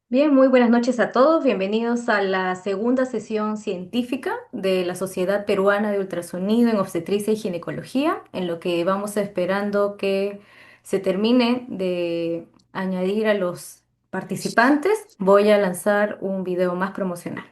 Bien, muy buenas noches a todos. Bienvenidos a la segunda sesión científica de la Sociedad Peruana de Ultrasonido en Obstetricia y Ginecología, en lo que vamos esperando que se termine de añadir a los participantes. Voy a lanzar un video más promocional.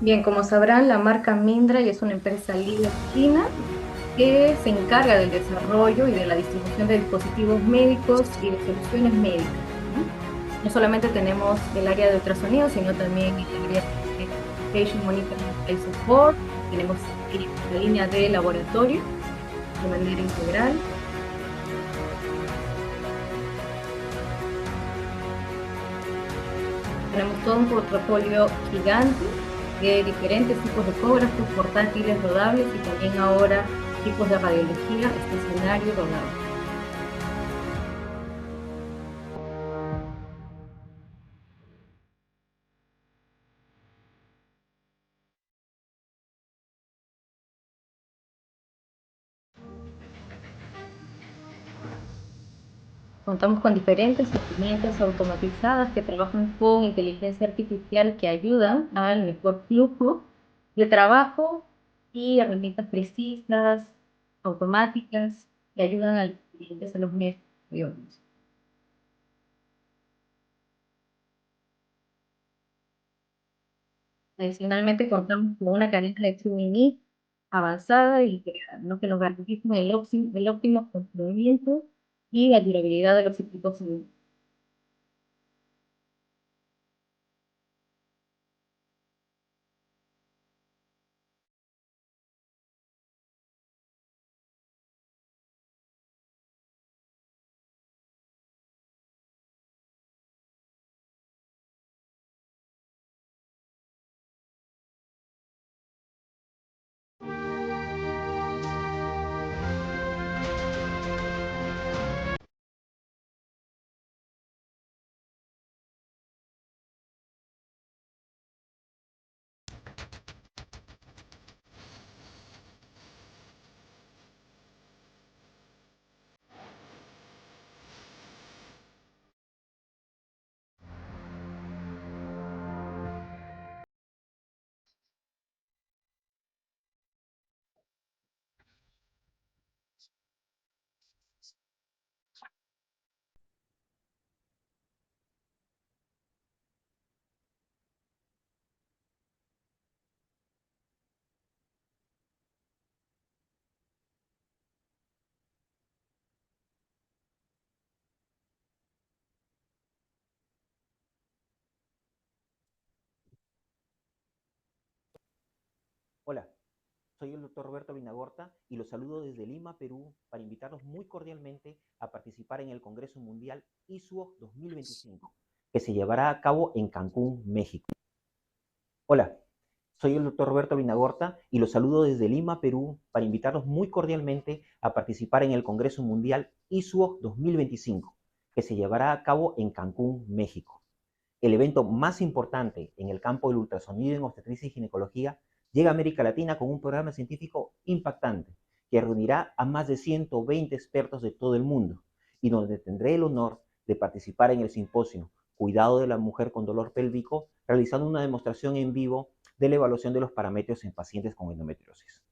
Bien, como sabrán, la marca Mindray es una empresa líder china que se encarga del desarrollo y de la distribución de dispositivos médicos y de soluciones médicas, ¿no? No solamente tenemos el área de ultrasonido, sino también el área de Patient Monitoring and Support, tenemos la línea de laboratorio de manera integral. Tenemos todo un portafolio gigante de diferentes tipos de ecógrafos, portátiles, rodables y también ahora equipos de radiología estacionario rodado. Contamos con diferentes herramientas automatizadas que trabajan con inteligencia artificial que ayudan al mejor flujo de trabajo y herramientas precisas, automáticas, que ayudan al cliente a los medios. Adicionalmente, contamos con una cadena de suministro avanzada y ¿no? que nos garantiza el óptimo funcionamiento y la durabilidad de los equipos. Hola, soy el doctor Roberto Vinagorta y los saludo desde Lima, Perú, para invitarlos muy cordialmente a participar en el Congreso Mundial ISUOC 2025, que se llevará a cabo en Cancún, México. Hola, soy el doctor Roberto Vinagorta y los saludo desde Lima, Perú, para invitarlos muy cordialmente a participar en el Congreso Mundial ISUOC 2025, que se llevará a cabo en Cancún, México. El evento más importante en el campo del ultrasonido en obstetricia y ginecología llega a América Latina con un programa científico impactante que reunirá a más de 120 expertos de todo el mundo y donde tendré el honor de participar en el simposio Cuidado de la mujer con dolor pélvico, realizando una demostración en vivo de la evaluación de los parámetros en pacientes con endometriosis.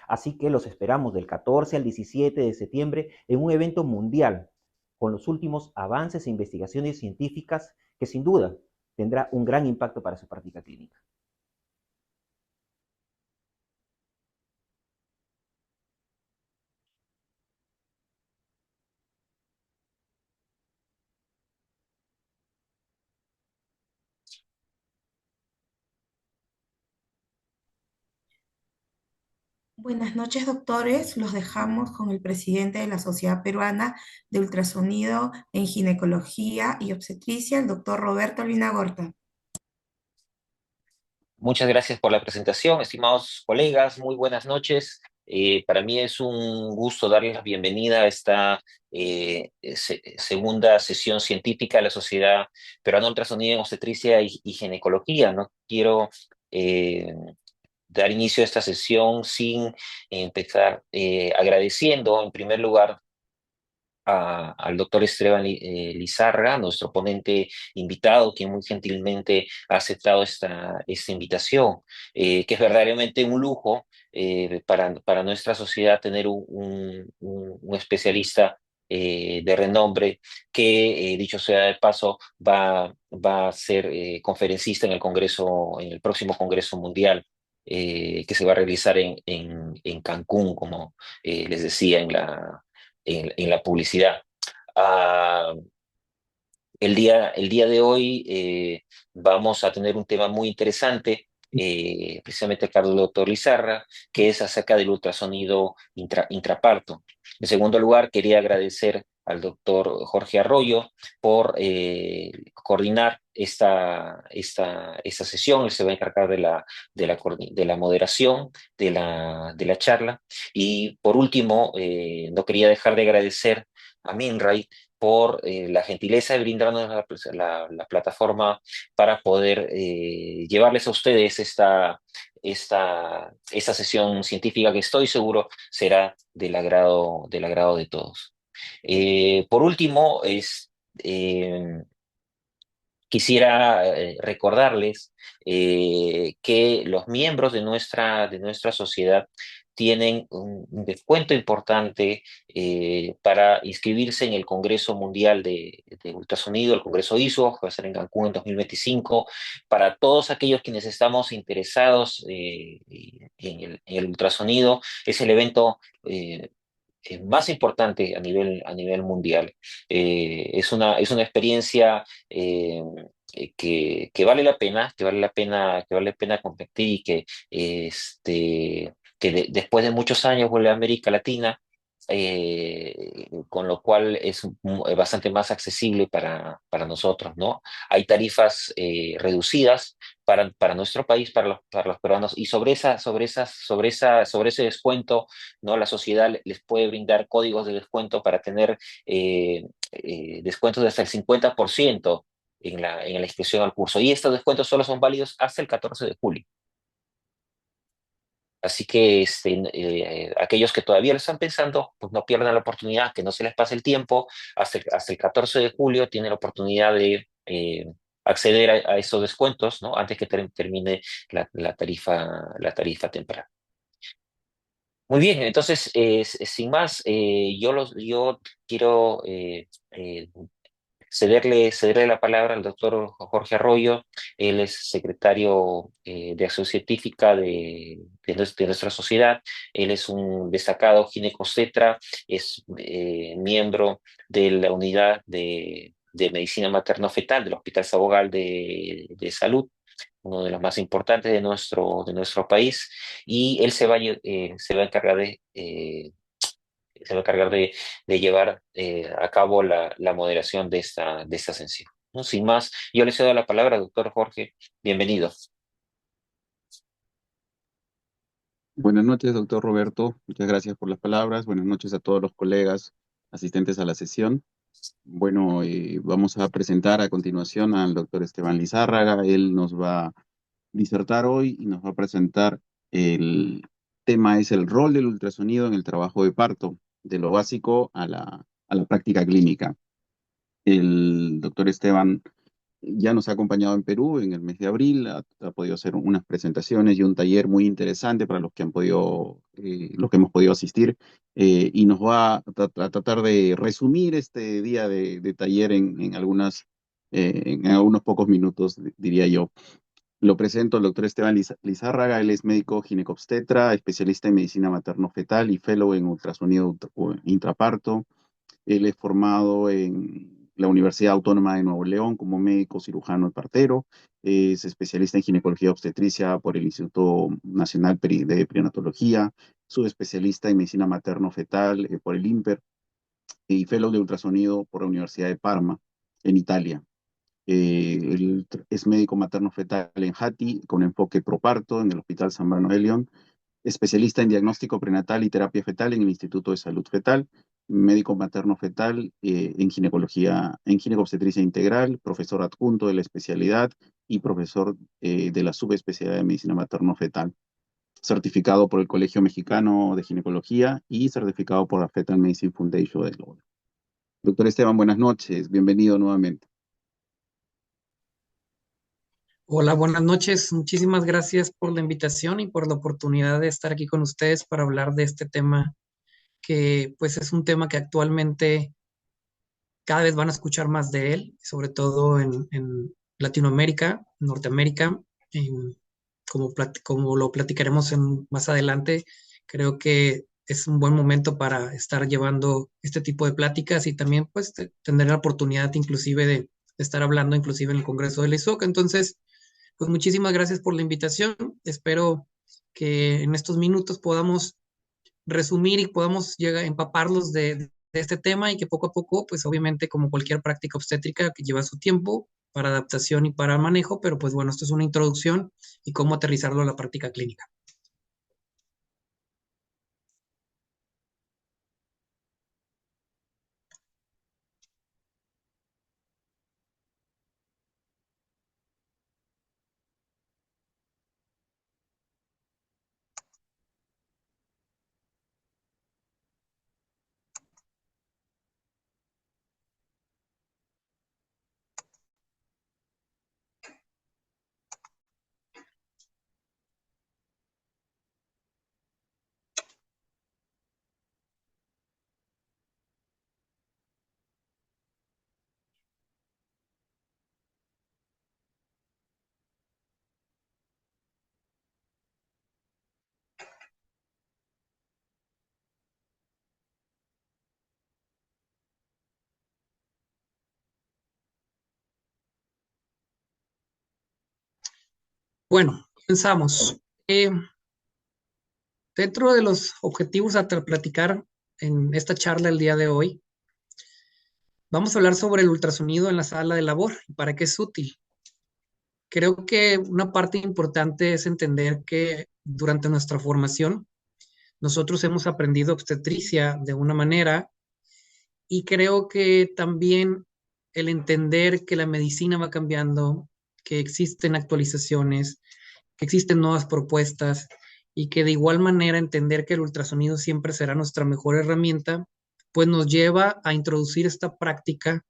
Así que los esperamos del 14 al 17 de septiembre en un evento mundial con los últimos avances e investigaciones científicas que sin duda tendrá un gran impacto para su práctica clínica. Buenas noches, doctores. Los dejamos con el presidente de la Sociedad Peruana de Ultrasonido en Ginecología y Obstetricia, el doctor Roberto Linagorta. Muchas gracias por la presentación, estimados colegas, muy buenas noches. Para mí es un gusto darles la bienvenida a esta segunda sesión científica de la Sociedad Peruana de Ultrasonido en Obstetricia y Ginecología. No quiero dar inicio a esta sesión sin empezar agradeciendo en primer lugar al doctor Esteban Lizarra, nuestro ponente invitado, quien muy gentilmente ha aceptado esta invitación, que es verdaderamente un lujo para nuestra sociedad tener un especialista de renombre que, dicho sea de paso, va a ser conferencista en el Congreso, en el próximo Congreso Mundial. Que se va a realizar en Cancún, como les decía en la publicidad. Ah, el día de hoy vamos a tener un tema muy interesante, precisamente Carlos doctor Lizarra, que es acerca del ultrasonido intraparto. En segundo lugar, quería agradecer al doctor Jorge Arroyo por coordinar esta sesión. Él se va a encargar de la moderación de la charla. Y por último, no quería dejar de agradecer a Minray por la gentileza de brindarnos la plataforma para poder llevarles a ustedes esta sesión científica que estoy seguro será del agrado de todos. Por último, eh, quisiera recordarles que los miembros de nuestra sociedad tienen un descuento importante para inscribirse en el Congreso Mundial de Ultrasonido, el Congreso ISO, que va a ser en Cancún en 2025. Para todos aquellos quienes estamos interesados en el ultrasonido, es el evento más importante a nivel mundial. Es una experiencia que vale la pena, que vale la pena competir y después de muchos años vuelve a América Latina, con lo cual es bastante más accesible para nosotros, ¿no? Hay tarifas reducidas para nuestro país, para los peruanos, y sobre ese descuento, ¿no? La sociedad les puede brindar códigos de descuento para tener descuentos de hasta el 50% en la inscripción al curso. Y estos descuentos solo son válidos hasta el 14 de julio. Así que aquellos que todavía lo están pensando, pues no pierdan la oportunidad, que no se les pase el tiempo. Hasta el 14 de julio tienen la oportunidad de acceder a esos descuentos, ¿no? Antes que termine la tarifa temporal. Muy bien, entonces, sin más, yo quiero cederle la palabra al doctor Jorge Arroyo. Él es secretario de Acción Científica de nuestra sociedad. Él es un destacado ginecobstetra, es miembro de la unidad de medicina materno-fetal del Hospital Sabogal de Salud, uno de los más importantes de nuestro país, y él se va a encargar se va a encargar de llevar a cabo la moderación de esta sesión, ¿no? Sin más, yo le cedo la palabra, doctor Jorge. Bienvenido. Buenas noches, doctor Roberto. Muchas gracias por las palabras. Buenas noches a todos los colegas asistentes a la sesión. Bueno, vamos a presentar a continuación al doctor Esteban Lizárraga. Él nos va a disertar hoy y nos va a presentar el tema es el rol del ultrasonido en el trabajo de parto, de lo básico a la práctica clínica. El doctor Esteban ya nos ha acompañado en Perú en el mes de abril, ha podido hacer unas presentaciones y un taller muy interesante para los que han podido, los que hemos podido asistir, y nos va a tratar de resumir este día de taller en algunos pocos minutos, diría yo. Lo presento al doctor Esteban Lizárraga. Él es médico ginecobstetra, especialista en medicina materno-fetal y fellow en ultrasonido intraparto. Él es formado en la Universidad Autónoma de Nuevo León como médico cirujano y partero. Es especialista en ginecología obstetricia por el Instituto Nacional de Perinatología. Subespecialista en medicina materno-fetal por el INPER y fellow de ultrasonido por la Universidad de Parma, en Italia. Él es médico materno-fetal en Hati con enfoque proparto en el Hospital San Bruno de León, especialista en diagnóstico prenatal y terapia fetal en el Instituto de Salud Fetal, médico materno-fetal en ginecología, en ginecobstetricia integral, profesor adjunto de la especialidad y profesor de la subespecialidad de medicina materno-fetal, certificado por el Colegio Mexicano de Ginecología y certificado por la Fetal Medicine Foundation de Global. Doctor Esteban, buenas noches, bienvenido nuevamente. Hola, buenas noches. Muchísimas gracias por la invitación y por la oportunidad de estar aquí con ustedes para hablar de este tema que pues es un tema que actualmente cada vez van a escuchar más de él, sobre todo en Latinoamérica, Norteamérica. Como lo platicaremos más adelante, creo que es un buen momento para estar llevando este tipo de pláticas y también pues tener la oportunidad inclusive de estar hablando inclusive en el Congreso del ISOC. Entonces, pues muchísimas gracias por la invitación. Espero que en estos minutos podamos resumir y podamos llegar a empaparlos de este tema y que poco a poco, pues obviamente como cualquier práctica obstétrica que lleva su tiempo para adaptación y para manejo, pero pues bueno, esto es una introducción y cómo aterrizarlo a la práctica clínica. Bueno, pensamos. Dentro de los objetivos a platicar en esta charla el día de hoy, vamos a hablar sobre el ultrasonido en la sala de labor y para qué es útil. Creo que una parte importante es entender que durante nuestra formación nosotros hemos aprendido obstetricia de una manera y creo que también el entender que la medicina va cambiando, que existen actualizaciones, que existen nuevas propuestas y que de igual manera entender que el ultrasonido siempre será nuestra mejor herramienta, pues nos lleva a introducir esta práctica,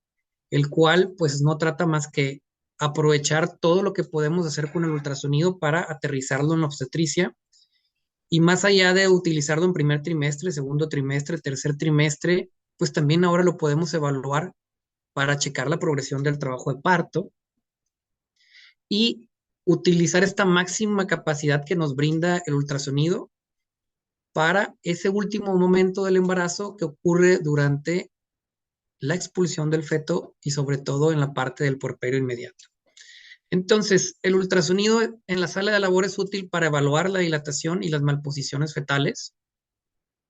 el cual pues no trata más que aprovechar todo lo que podemos hacer con el ultrasonido para aterrizarlo en la obstetricia y más allá de utilizarlo en primer trimestre, segundo trimestre, tercer trimestre, pues también ahora lo podemos evaluar para checar la progresión del trabajo de parto y utilizar esta máxima capacidad que nos brinda el ultrasonido para ese último momento del embarazo que ocurre durante la expulsión del feto y sobre todo en la parte del puerperio inmediato. Entonces, el ultrasonido en la sala de labor es útil para evaluar la dilatación y las malposiciones fetales,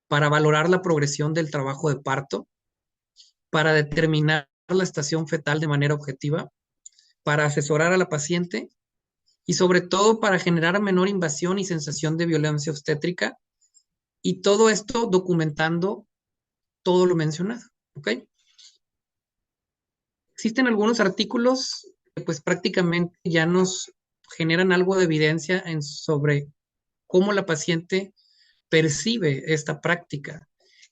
para valorar la progresión del trabajo de parto, para determinar la estación fetal de manera objetiva, para asesorar a la paciente y sobre todo para generar menor invasión y sensación de violencia obstétrica y todo esto documentando todo lo mencionado, ¿ok? Existen algunos artículos que pues prácticamente ya nos generan algo de evidencia sobre cómo la paciente percibe esta práctica.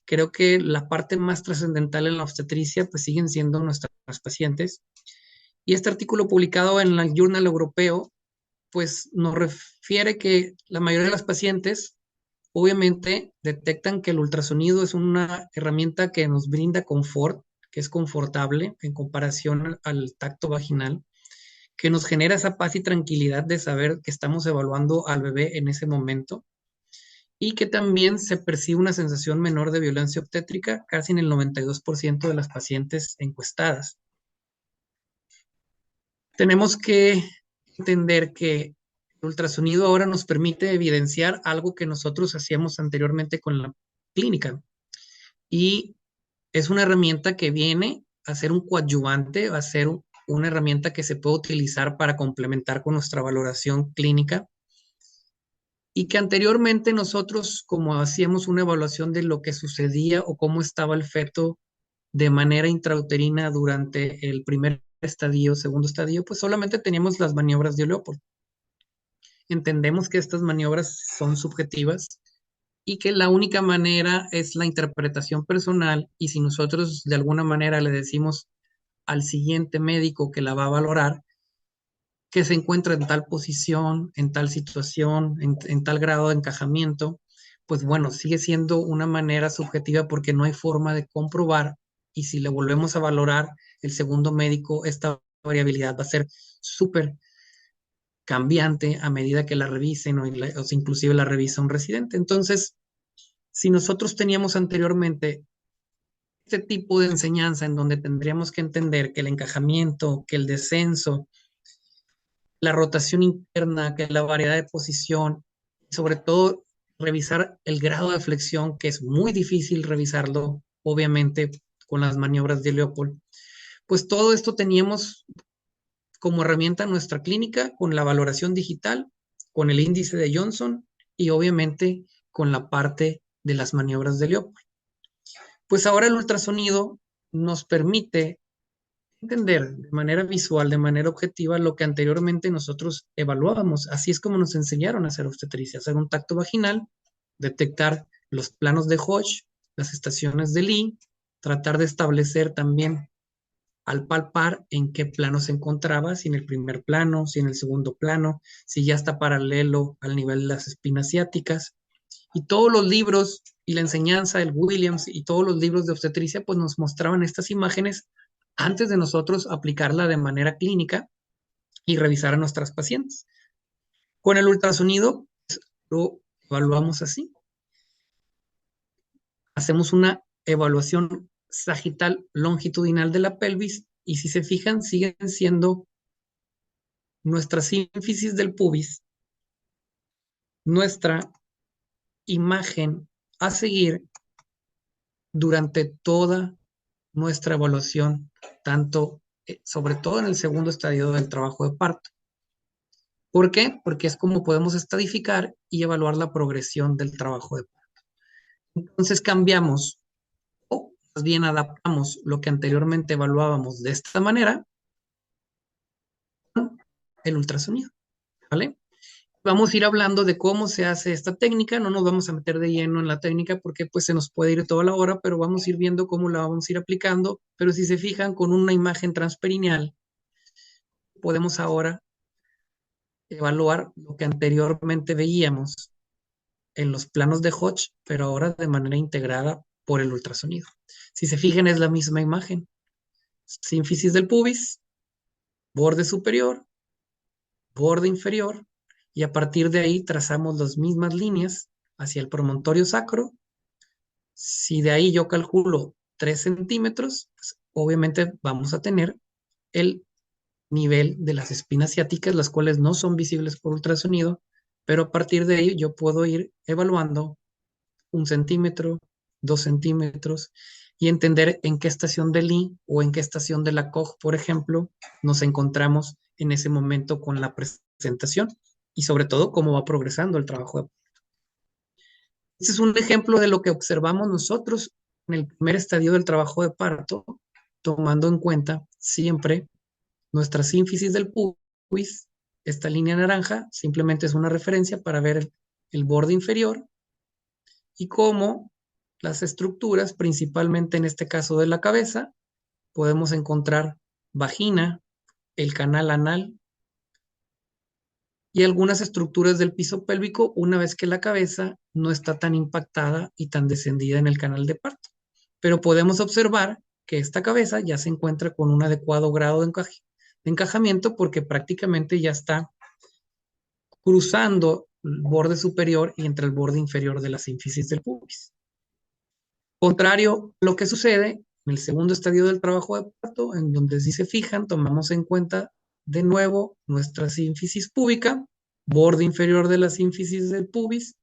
Creo que la parte más trascendental en la obstetricia pues siguen siendo nuestras pacientes. Y este artículo publicado en el Journal Europeo pues nos refiere que la mayoría de las pacientes obviamente detectan que el ultrasonido es una herramienta que nos brinda confort, que es confortable en comparación al tacto vaginal, que nos genera esa paz y tranquilidad de saber que estamos evaluando al bebé en ese momento y que también se percibe una sensación menor de violencia obstétrica casi en el 92% de las pacientes encuestadas. Tenemos que entender que el ultrasonido ahora nos permite evidenciar algo que nosotros hacíamos anteriormente con la clínica y es una herramienta que viene a ser un coadyuvante, a ser una herramienta que se puede utilizar para complementar con nuestra valoración clínica y que anteriormente nosotros, como hacíamos una evaluación de lo que sucedía o cómo estaba el feto de manera intrauterina durante el primer estadio, segundo estadio, pues solamente teníamos las maniobras de Leopold. Entendemos que estas maniobras son subjetivas y que la única manera es la interpretación personal y si nosotros de alguna manera le decimos al siguiente médico que la va a valorar, que se encuentra en tal posición, en tal situación, en tal grado de encajamiento, pues bueno, sigue siendo una manera subjetiva porque no hay forma de comprobar y si le volvemos a valorar el segundo médico, esta variabilidad va a ser súper cambiante a medida que la revisen o si inclusive la revisa un residente. Entonces, si nosotros teníamos anteriormente este tipo de enseñanza en donde tendríamos que entender que el encajamiento, que el descenso, la rotación interna, que la variedad de posición, sobre todo revisar el grado de flexión, que es muy difícil revisarlo obviamente con las maniobras de Leopold. Pues todo esto teníamos como herramienta nuestra clínica con la valoración digital, con el índice de Johnson y obviamente con la parte de las maniobras de Leopold. Pues ahora el ultrasonido nos permite entender de manera visual, de manera objetiva, lo que anteriormente nosotros evaluábamos. Así es como nos enseñaron a hacer obstetricia, hacer un tacto vaginal, detectar los planos de Hodge, las estaciones de Lee, tratar de establecer también al palpar en qué plano se encontraba, si en el primer plano, si en el segundo plano, si ya está paralelo al nivel de las espinas ciáticas. Y todos los libros y la enseñanza del Williams y todos los libros de obstetricia pues nos mostraban estas imágenes antes de nosotros aplicarla de manera clínica y revisar a nuestras pacientes. Con el ultrasonido pues, lo evaluamos así. Hacemos una evaluación sagital longitudinal de la pelvis y si se fijan siguen siendo nuestra sínfisis del pubis, nuestra imagen a seguir durante toda nuestra evaluación, tanto, sobre todo en el segundo estadio del trabajo de parto. ¿Por qué? Porque es como podemos estadificar y evaluar la progresión del trabajo de parto. Entonces cambiamos, o más bien adaptamos lo que anteriormente evaluábamos de esta manera con el ultrasonido, ¿vale? Vamos a ir hablando de cómo se hace esta técnica, no nos vamos a meter de lleno en la técnica porque pues se nos puede ir toda la hora, pero vamos a ir viendo cómo la vamos a ir aplicando, pero si se fijan con una imagen transperineal, podemos ahora evaluar lo que anteriormente veíamos en los planos de Hodge, pero ahora de manera integrada por el ultrasonido. Si se fijan es la misma imagen, sínfisis del pubis, borde superior, borde inferior, y a partir de ahí trazamos las mismas líneas hacia el promontorio sacro. Si de ahí yo calculo 3 centímetros, pues obviamente vamos a tener el nivel de las espinas ciáticas, las cuales no son visibles por ultrasonido, pero a partir de ahí yo puedo ir evaluando 1 centímetro, 2 centímetros y entender en qué estación de Lee o en qué estación de la Koch, por ejemplo, nos encontramos en ese momento con la presentación y sobre todo cómo va progresando el trabajo de parto. Este es un ejemplo de lo que observamos nosotros en el primer estadio del trabajo de parto, tomando en cuenta siempre nuestra sínfisis del pubis. Esta línea naranja simplemente es una referencia para ver el borde inferior y cómo las estructuras, principalmente en este caso de la cabeza, podemos encontrar vagina, el canal anal y algunas estructuras del piso pélvico una vez que la cabeza no está tan impactada y tan descendida en el canal de parto. Pero podemos observar que esta cabeza ya se encuentra con un adecuado grado de encajamiento porque prácticamente ya está cruzando el borde superior y entre el borde inferior de la sínfisis del pubis. Contrario a lo que sucede en el segundo estadio del trabajo de parto, en donde si se fijan, tomamos en cuenta de nuevo nuestra sínfisis púbica, borde inferior de la sínfisis del pubis,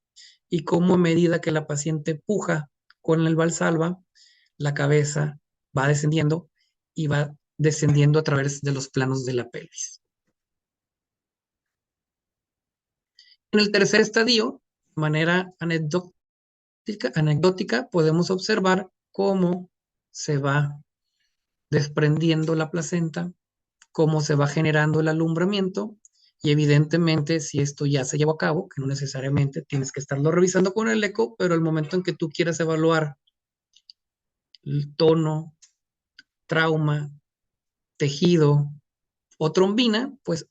y cómo a medida que la paciente puja con el valsalva, la cabeza va descendiendo y va descendiendo a través de los planos de la pelvis. En el tercer estadio, de manera anecdótica, podemos observar cómo se va desprendiendo la placenta, cómo se va generando el alumbramiento y evidentemente si esto ya se llevó a cabo, que no necesariamente tienes que estarlo revisando con el eco, pero el momento en que tú quieras evaluar el tono, trauma, tejido o trombina, pues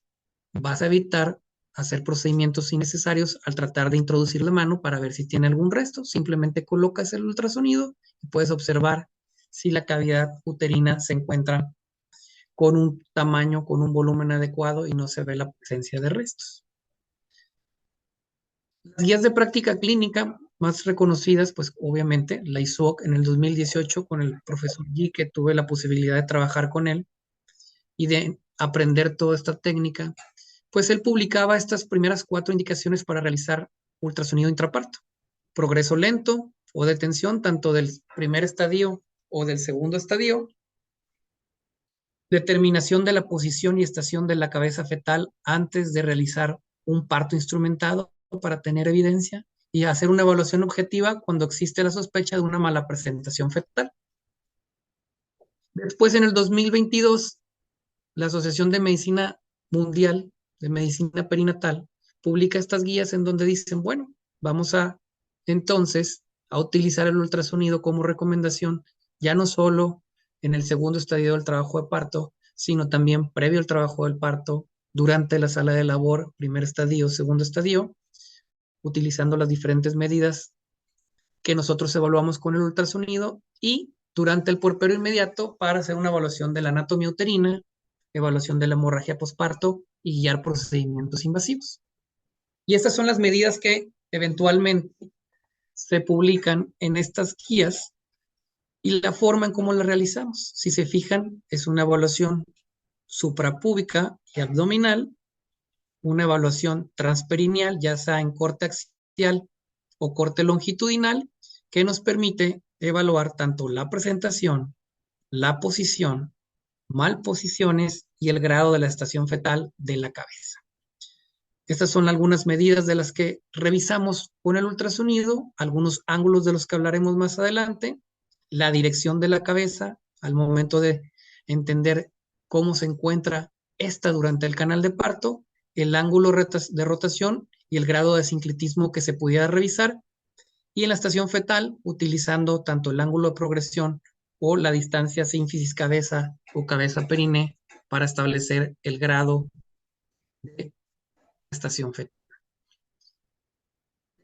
vas a evitar hacer procedimientos innecesarios al tratar de introducir la mano para ver si tiene algún resto. Simplemente colocas el ultrasonido y puedes observar si la cavidad uterina se encuentra con un tamaño, con un volumen adecuado y no se ve la presencia de restos. Las guías de práctica clínica más reconocidas, pues obviamente la ISUOC en el 2018 con el profesor Yi, que tuve la posibilidad de trabajar con él y de aprender toda esta técnica, pues él publicaba estas primeras 4 indicaciones para realizar ultrasonido intraparto. Progreso lento, o de tensión, tanto del primer estadio o del segundo estadio, determinación de la posición y estación de la cabeza fetal antes de realizar un parto instrumentado para tener evidencia y hacer una evaluación objetiva cuando existe la sospecha de una mala presentación fetal. Después, en el 2022, la Asociación de Medicina Mundial de Medicina Perinatal publica estas guías en donde dicen, bueno, vamos a entonces a utilizar el ultrasonido como recomendación, ya no solo en el segundo estadio del trabajo de parto, sino también previo al trabajo del parto, durante la sala de labor, primer estadio, segundo estadio, utilizando las diferentes medidas que nosotros evaluamos con el ultrasonido y durante el puerperio inmediato para hacer una evaluación de la anatomía uterina, evaluación de la hemorragia posparto y guiar procedimientos invasivos. Y estas son las medidas que eventualmente se publican en estas guías y la forma en cómo las realizamos. Si se fijan, es una evaluación suprapúbica y abdominal, una evaluación transperineal, ya sea en corte axial o corte longitudinal, que nos permite evaluar tanto la presentación, la posición, malposiciones y el grado de la estación fetal de la cabeza. Estas son algunas medidas de las que revisamos con el ultrasonido, algunos ángulos de los que hablaremos más adelante, la dirección de la cabeza al momento de entender cómo se encuentra esta durante el canal de parto, el ángulo de rotación y el grado de sinclitismo que se pudiera revisar, y en la estación fetal utilizando tanto el ángulo de progresión o la distancia sínfisis cabeza o cabeza periné para establecer el grado de estación fetal.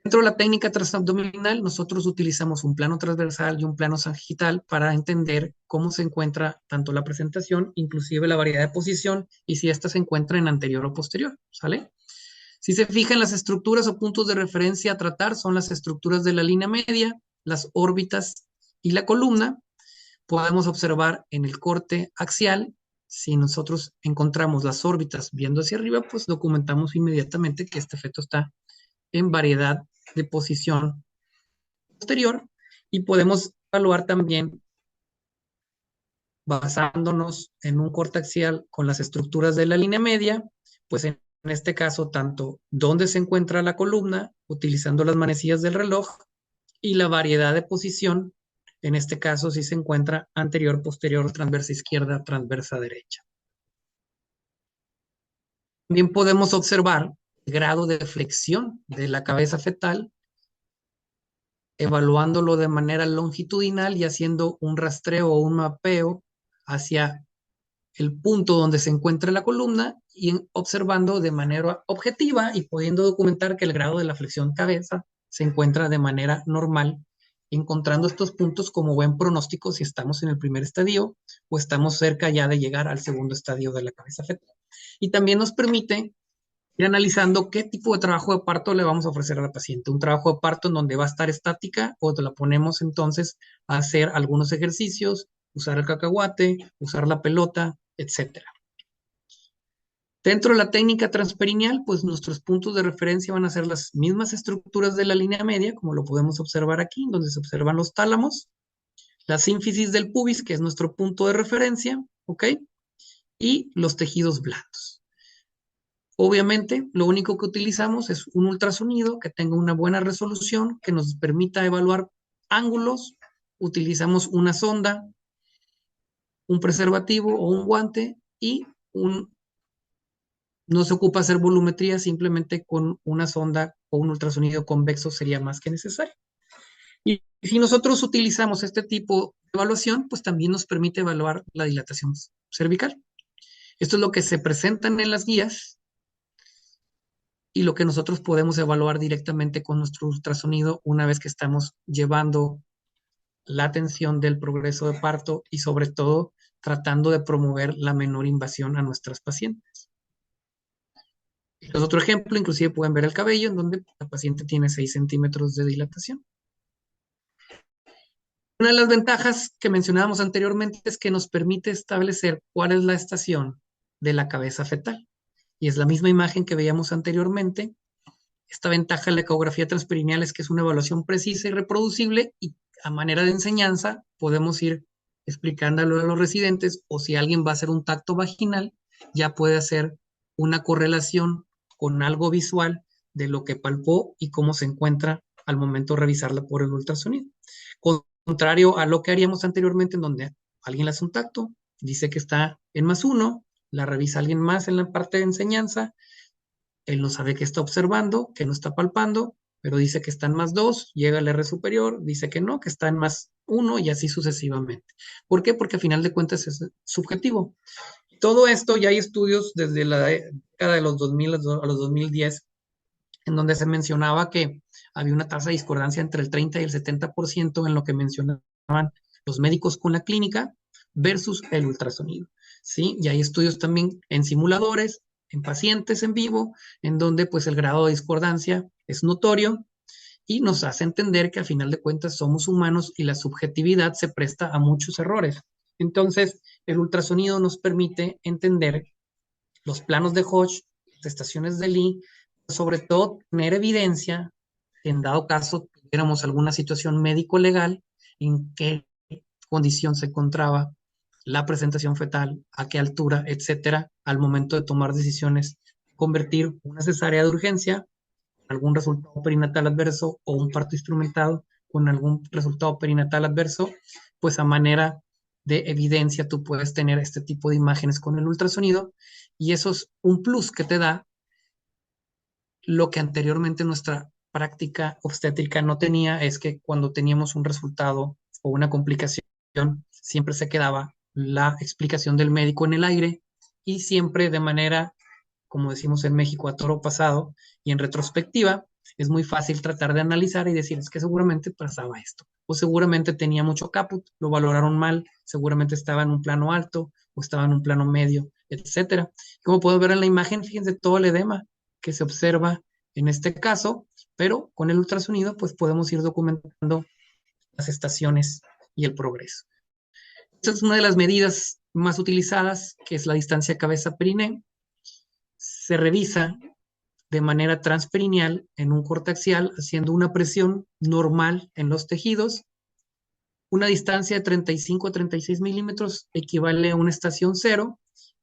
Dentro de la técnica transabdominal, nosotros utilizamos un plano transversal y un plano sagital para entender cómo se encuentra tanto la presentación, inclusive la variedad de posición, y si ésta se encuentra en anterior o posterior, ¿sale? Si se fijan, las estructuras o puntos de referencia a tratar son las estructuras de la línea media, las órbitas y la columna. Podemos observar en el corte axial, si nosotros encontramos las órbitas viendo hacia arriba, pues documentamos inmediatamente que este feto está en variedad de posición posterior y podemos evaluar también basándonos en un corte axial con las estructuras de la línea media, pues en este caso tanto dónde se encuentra la columna utilizando las manecillas del reloj y la variedad de posición, en este caso si se encuentra anterior, posterior, transversa izquierda, transversa derecha. También podemos observar el grado de flexión de la cabeza fetal, evaluándolo de manera longitudinal y haciendo un rastreo o un mapeo hacia el punto donde se encuentra la columna y observando de manera objetiva y pudiendo documentar que el grado de la flexión cabeza se encuentra de manera normal, encontrando estos puntos como buen pronóstico si estamos en el primer estadio o estamos cerca ya de llegar al segundo estadio de la cabeza fetal. Y también nos permite ir analizando qué tipo de trabajo de parto le vamos a ofrecer a la paciente. Un trabajo de parto en donde va a estar estática o te la ponemos entonces a hacer algunos ejercicios, usar el cacahuate, usar la pelota, etc. Dentro de la técnica transperineal, pues nuestros puntos de referencia van a ser las mismas estructuras de la línea media, como lo podemos observar aquí, donde se observan los tálamos, la sínfisis del pubis, que es nuestro punto de referencia, ¿ok? Y los tejidos blandos. Obviamente, lo único que utilizamos es un ultrasonido que tenga una buena resolución, que nos permita evaluar ángulos. Utilizamos una sonda, un preservativo o un guante y no se ocupa hacer volumetría, simplemente con una sonda o un ultrasonido convexo sería más que necesario. Y si nosotros utilizamos este tipo de evaluación, pues también nos permite evaluar la dilatación cervical. Esto es lo que se presentan en las guías y lo que nosotros podemos evaluar directamente con nuestro ultrasonido una vez que estamos llevando la atención del progreso de parto y sobre todo tratando de promover la menor invasión a nuestras pacientes. Es otro ejemplo, inclusive pueden ver el cabello en donde la paciente tiene 6 centímetros de dilatación. Una de las ventajas que mencionábamos anteriormente es que nos permite establecer cuál es la estación de la cabeza fetal. Y es la misma imagen que veíamos anteriormente, Esta ventaja de la ecografía transperineal es que es una evaluación precisa y reproducible y a manera de enseñanza podemos ir explicándolo a los residentes, o si alguien va a hacer un tacto vaginal, ya puede hacer una correlación con algo visual de lo que palpó y cómo se encuentra al momento de revisarla por el ultrasonido. Contrario a lo que haríamos anteriormente, en donde alguien le hace un tacto, dice que está en +1, la revisa alguien más en la parte de enseñanza, él no sabe que está observando, que no está palpando, pero dice que está en +2, llega al R superior, dice que no, que está en +1 y así sucesivamente. ¿Por qué? Porque a final de cuentas es subjetivo. Todo esto ya hay estudios desde la década de los 2000 a los 2010, en donde se mencionaba que había una tasa de discordancia entre el 30 y el 70% en lo que mencionaban los médicos con la clínica versus el ultrasonido, ¿sí? Y hay estudios también en simuladores, en pacientes en vivo, en donde pues el grado de discordancia es notorio y nos hace entender que al final de cuentas somos humanos y la subjetividad se presta a muchos errores. Entonces, el ultrasonido nos permite entender los planos de Hodge, las estaciones de Lee, sobre todo tener evidencia, en dado caso tuviéramos alguna situación médico-legal, en qué condición se encontraba la presentación fetal, a qué altura, etcétera, al momento de tomar decisiones, convertir una cesárea de urgencia, algún resultado perinatal adverso o un parto instrumentado con algún resultado perinatal adverso, pues a manera de evidencia tú puedes tener este tipo de imágenes con el ultrasonido y eso es un plus que te da lo que anteriormente nuestra práctica obstétrica no tenía, es que cuando teníamos un resultado o una complicación, siempre se quedaba la explicación del médico en el aire y siempre de manera, como decimos en México, a toro pasado y en retrospectiva, es muy fácil tratar de analizar y decir, es que seguramente pasaba esto, o seguramente tenía mucho caput, lo valoraron mal, seguramente estaba en un plano alto o estaba en un plano medio, etcétera. Como puedo ver en la imagen, fíjense todo el edema que se observa en este caso, pero con el ultrasonido pues podemos ir documentando las estaciones y el progreso. Esta es una de las medidas más utilizadas, que es la distancia cabeza-perine. Se revisa de manera transperineal en un corte axial, haciendo una presión normal en los tejidos. Una distancia de 35 a 36 milímetros equivale a una estación 0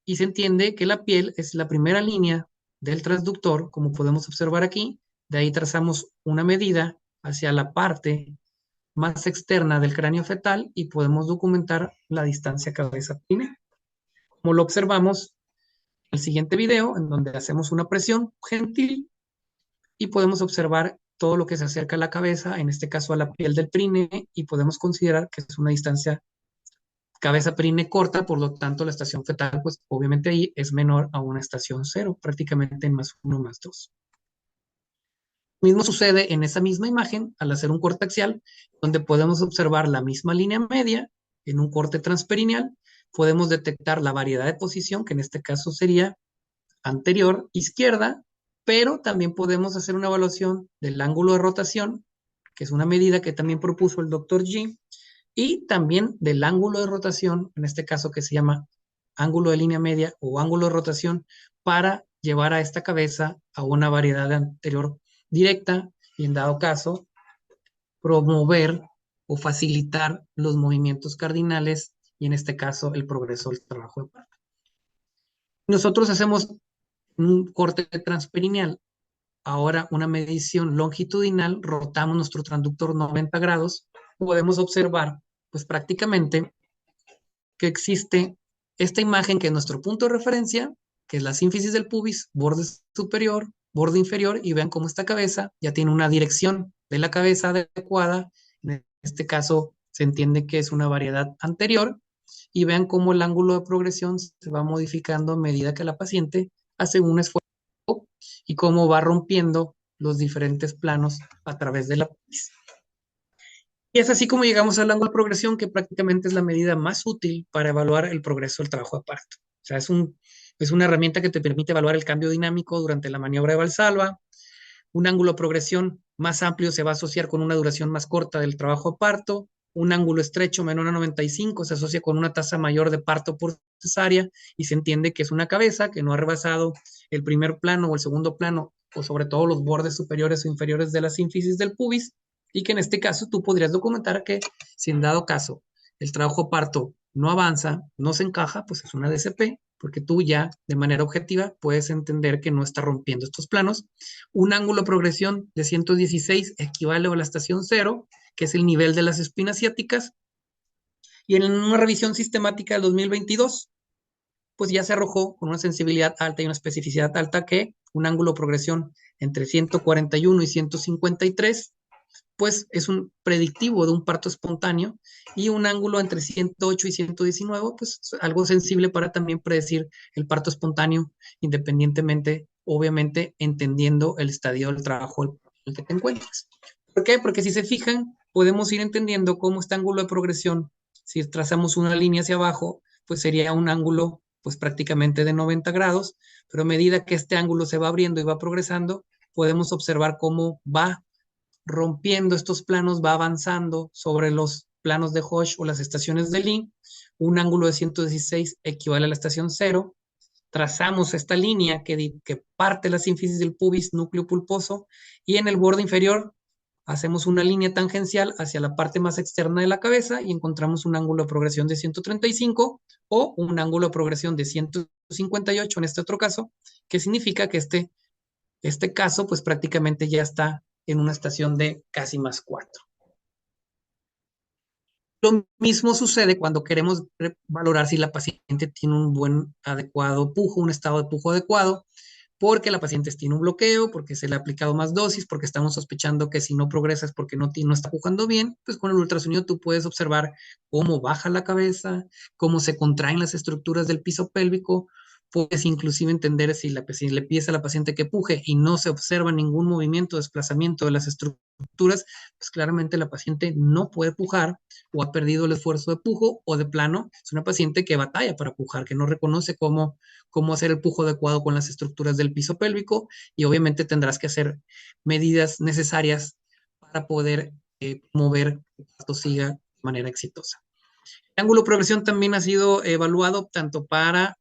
y se entiende que la piel es la primera línea del transductor, como podemos observar aquí. De ahí trazamos una medida hacia la parte más externa del cráneo fetal y podemos documentar la distancia cabeza-perine. Como lo observamos en el siguiente video, en donde hacemos una presión gentil y podemos observar todo lo que se acerca a la cabeza, en este caso a la piel del perine, y podemos considerar que es una distancia cabeza-perine corta, por lo tanto la estación fetal, pues obviamente ahí es menor a una estación 0, prácticamente en +1, +2. Lo mismo sucede en esa misma imagen al hacer un corte axial, donde podemos observar la misma línea media en un corte transperineal, podemos detectar la variedad de posición, que en este caso sería anterior izquierda, pero también podemos hacer una evaluación del ángulo de rotación, que es una medida que también propuso el doctor G, y también del ángulo de rotación, en este caso que se llama ángulo de línea media o ángulo de rotación, para llevar a esta cabeza a una variedad de anterior directa y en dado caso promover o facilitar los movimientos cardinales y en este caso el progreso del trabajo de parto. Nosotros hacemos un corte transperineal, ahora una medición longitudinal, rotamos nuestro transductor 90 grados, podemos observar pues prácticamente que existe esta imagen que es nuestro punto de referencia, que es la sínfisis del pubis, borde superior, borde inferior, y vean cómo esta cabeza ya tiene una dirección de la cabeza adecuada. En este caso se entiende que es una variedad anterior, y vean cómo el ángulo de progresión se va modificando a medida que la paciente hace un esfuerzo y cómo va rompiendo los diferentes planos a través de la pubis. Y es así como llegamos al ángulo de progresión, que prácticamente es la medida más útil para evaluar el progreso del trabajo de parto. O sea, es una herramienta que te permite evaluar el cambio dinámico durante la maniobra de Valsalva. Un ángulo de progresión más amplio se va a asociar con una duración más corta del trabajo de parto. Un ángulo estrecho menor a 95 se asocia con una tasa mayor de parto por cesárea y se entiende que es una cabeza que no ha rebasado el primer plano o el segundo plano o sobre todo los bordes superiores o inferiores de la sínfisis del pubis, y que en este caso tú podrías documentar que si en dado caso el trabajo parto no avanza, no se encaja, pues es una DCP, porque tú ya de manera objetiva puedes entender que no está rompiendo estos planos. Un ángulo de progresión de 116 equivale a la estación 0, que es el nivel de las espinas ciáticas, y en una revisión sistemática del 2022, pues ya se arrojó con una sensibilidad alta y una especificidad alta que un ángulo de progresión entre 141 y 153 pues es un predictivo de un parto espontáneo, y un ángulo entre 108 y 119, pues algo sensible para también predecir el parto espontáneo, independientemente, obviamente, entendiendo el estadio del trabajo en el que te encuentres. ¿Por qué? Porque si se fijan, podemos ir entendiendo cómo este ángulo de progresión, si trazamos una línea hacia abajo, pues sería un ángulo pues prácticamente de 90 grados, pero a medida que este ángulo se va abriendo y va progresando, podemos observar cómo va rompiendo estos planos, va avanzando sobre los planos de Hoche o las estaciones de Lee. Un ángulo de 116 equivale a la estación 0. Trazamos esta línea que parte la sínfisis del pubis, núcleo pulposo, y en el borde inferior hacemos una línea tangencial hacia la parte más externa de la cabeza y encontramos un ángulo de progresión de 135 o un ángulo de progresión de 158 en este otro caso, que significa que este caso pues prácticamente ya está en una estación de casi más 4. Lo mismo sucede cuando queremos valorar si la paciente tiene un buen, adecuado pujo, un estado de pujo adecuado, porque la paciente tiene un bloqueo, porque se le ha aplicado más dosis, porque estamos sospechando que si no progresa es porque no está pujando bien. Pues con el ultrasonido tú puedes observar cómo baja la cabeza, cómo se contraen las estructuras del piso pélvico. Puedes inclusive entender si le pides a la paciente que puje y no se observa ningún movimiento, desplazamiento de las estructuras, pues claramente la paciente no puede pujar o ha perdido el esfuerzo de pujo, o de plano es una paciente que batalla para pujar, que no reconoce cómo hacer el pujo adecuado con las estructuras del piso pélvico, y obviamente tendrás que hacer medidas necesarias para poder mover que el parto siga de manera exitosa. El ángulo de progresión también ha sido evaluado tanto para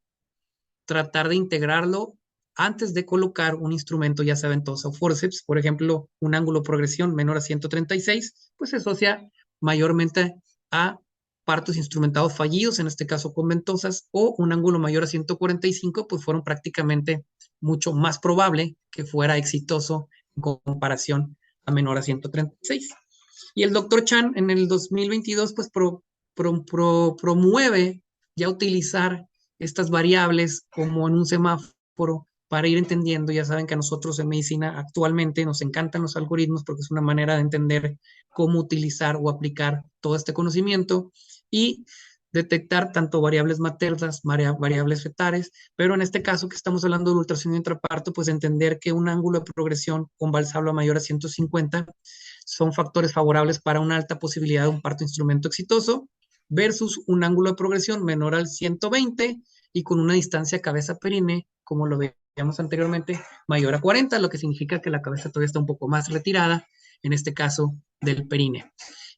tratar de integrarlo antes de colocar un instrumento, ya sea ventosa o forceps. Por ejemplo, un ángulo de progresión menor a 136, pues se asocia mayormente a partos instrumentados fallidos, en este caso con ventosas, o un ángulo mayor a 145, pues fueron prácticamente mucho más probable que fuera exitoso en comparación a menor a 136. Y el doctor Chan en el 2022 pues promueve ya utilizar estas variables como en un semáforo para ir entendiendo. Ya saben que a nosotros en medicina actualmente nos encantan los algoritmos porque es una manera de entender cómo utilizar o aplicar todo este conocimiento y detectar tanto variables maternas, variables fetales, pero en este caso que estamos hablando del ultrasonido intraparto, pues entender que un ángulo de progresión con valsalva mayor a 150 son factores favorables para una alta posibilidad de un parto instrumento exitoso, versus un ángulo de progresión menor al 120 y con una distancia cabeza-perine, como lo veíamos anteriormente, mayor a 40, lo que significa que la cabeza todavía está un poco más retirada, en este caso del perine.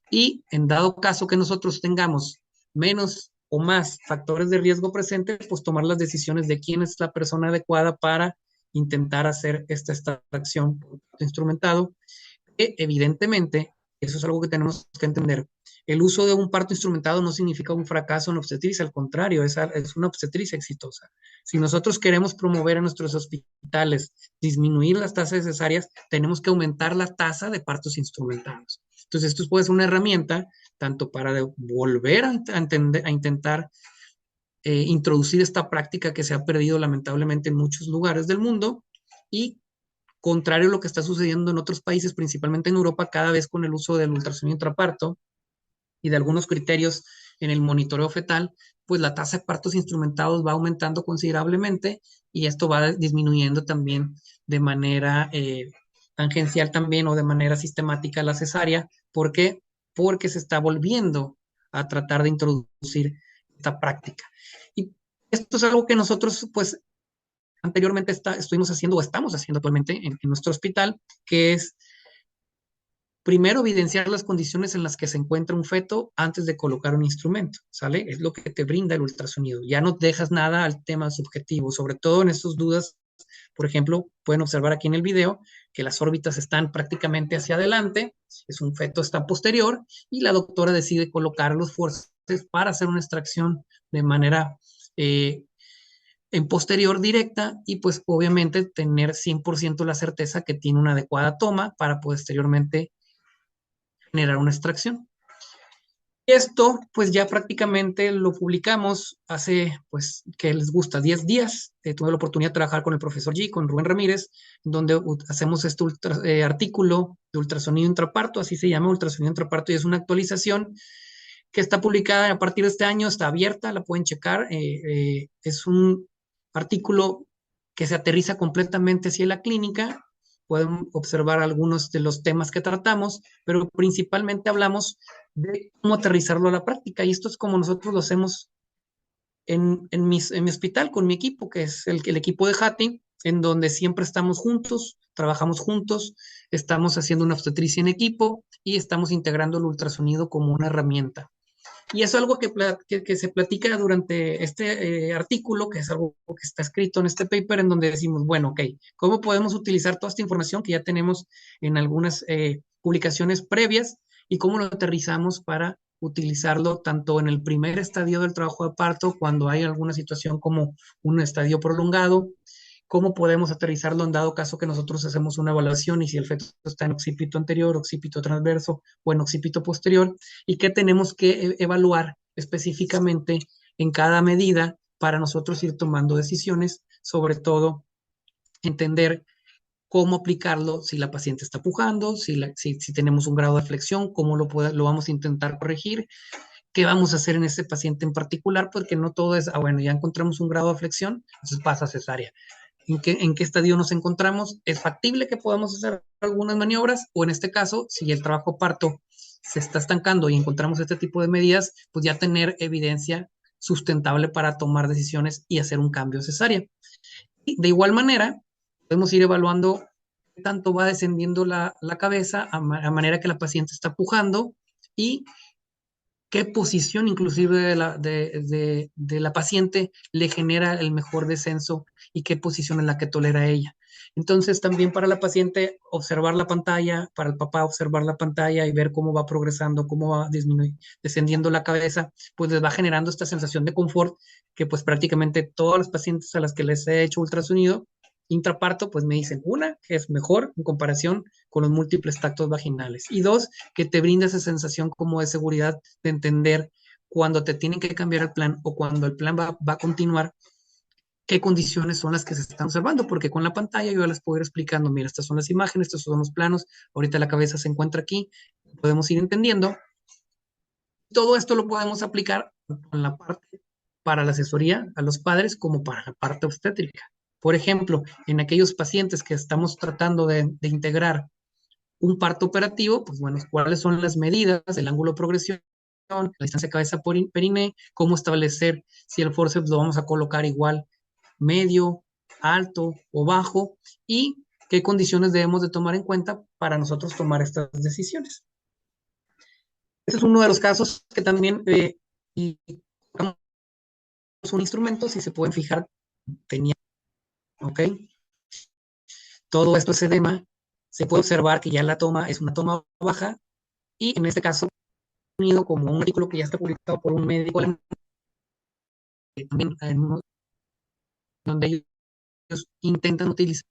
Y en dado caso que nosotros tengamos menos o más factores de riesgo presentes, pues tomar las decisiones de quién es la persona adecuada para intentar hacer esta extracción instrumentado. Evidentemente, eso es algo que tenemos que entender. El uso de un parto instrumentado no significa un fracaso en obstetricia, al contrario, es una obstetricia exitosa. Si nosotros queremos promover en nuestros hospitales, disminuir las tasas cesáreas, tenemos que aumentar la tasa de partos instrumentados. Entonces, esto puede ser una herramienta tanto para volver a intentar introducir esta práctica que se ha perdido lamentablemente en muchos lugares del mundo, y contrario a lo que está sucediendo en otros países, principalmente en Europa, cada vez con el uso del ultrasonido intraparto y de algunos criterios en el monitoreo fetal, pues la tasa de partos instrumentados va aumentando considerablemente, y esto va disminuyendo también de manera tangencial también o de manera sistemática la cesárea. ¿Por qué? Porque se está volviendo a tratar de introducir esta práctica. Y esto es algo que nosotros pues anteriormente estuvimos haciendo o estamos haciendo actualmente en nuestro hospital, que es primero evidenciar las condiciones en las que se encuentra un feto antes de colocar un instrumento, ¿sale? Es lo que te brinda el ultrasonido. Ya no dejas nada al tema subjetivo, sobre todo en estas dudas Por ejemplo, pueden observar aquí en el video que las órbitas están prácticamente hacia adelante, es un feto está posterior, y la doctora decide colocar los forceps para hacer una extracción de manera en posterior directa y pues obviamente tener 100% la certeza que tiene una adecuada toma para posteriormente generar una extracción. Esto pues ya prácticamente lo publicamos hace pues que les gusta 10 días. Tuve la oportunidad de trabajar con el profesor G, con Rubén Ramírez, donde hacemos este artículo de ultrasonido intraparto, así se llama, ultrasonido intraparto, y es una actualización que está publicada a partir de este año, está abierta, la pueden checar. Es un artículo que se aterriza completamente hacia la clínica. Pueden observar algunos de los temas que tratamos, pero principalmente hablamos de cómo aterrizarlo a la práctica. Y esto es como nosotros lo hacemos en mi hospital con mi equipo, que es el equipo de HATI, en donde siempre estamos juntos, trabajamos juntos, estamos haciendo una obstetricia en equipo y estamos integrando el ultrasonido como una herramienta. Y es algo que se platica durante este artículo, que es algo que está escrito en este paper, en donde decimos, bueno, ok, ¿cómo podemos utilizar toda esta información que ya tenemos en algunas publicaciones previas y cómo lo aterrizamos para utilizarlo tanto en el primer estadio del trabajo de parto, cuando hay alguna situación como un estadio prolongado? ¿Cómo podemos aterrizarlo en dado caso que nosotros hacemos una evaluación y si el feto está en occipito anterior, occipito transverso o en occipito posterior? ¿Y qué tenemos que evaluar específicamente en cada medida para nosotros ir tomando decisiones? Sobre todo, entender cómo aplicarlo si la paciente está pujando, si tenemos un grado de flexión, cómo lo vamos a intentar corregir, qué vamos a hacer en ese paciente en particular, porque no todo es, bueno, ya encontramos un grado de flexión, entonces pasa a cesárea. ¿En qué estadio nos encontramos? ¿Es factible que podamos hacer algunas maniobras? O en este caso, si el trabajo parto se está estancando y encontramos este tipo de medidas, pues ya tener evidencia sustentable para tomar decisiones y hacer un cambio cesárea. Y de igual manera, podemos ir evaluando qué tanto va descendiendo la cabeza a manera que la paciente está pujando y qué posición inclusive de la paciente le genera el mejor descenso y qué posición es la que tolera ella. Entonces también para la paciente observar la pantalla, para el papá observar la pantalla y ver cómo va progresando, cómo va descendiendo la cabeza, pues les va generando esta sensación de confort que pues prácticamente todas las pacientes a las que les he hecho ultrasonido intraparto, pues me dicen, una, que es mejor en comparación con los múltiples tactos vaginales, y dos, que te brinda esa sensación como de seguridad de entender cuando te tienen que cambiar el plan o cuando el plan va a continuar, qué condiciones son las que se están observando, porque con la pantalla yo les puedo ir explicando, mira, estas son las imágenes, estos son los planos, ahorita la cabeza se encuentra aquí, podemos ir entendiendo. Todo esto lo podemos aplicar en la parte para la asesoría a los padres como para la parte obstétrica. Por ejemplo, en aquellos pacientes que estamos tratando de integrar un parto operativo, pues bueno, cuáles son las medidas, el ángulo de progresión, la distancia cabeza por periné, cómo establecer si el forceps lo vamos a colocar igual, medio, alto o bajo, y qué condiciones debemos de tomar en cuenta para nosotros tomar estas decisiones. Este es uno de los casos que también un instrumento, si se pueden fijar, tenía, ¿ok? Todo esto es edema, se puede observar que ya la toma es una toma baja, y en este caso, unido como un artículo que ya está publicado por un médico también, donde ellos intentan utilizar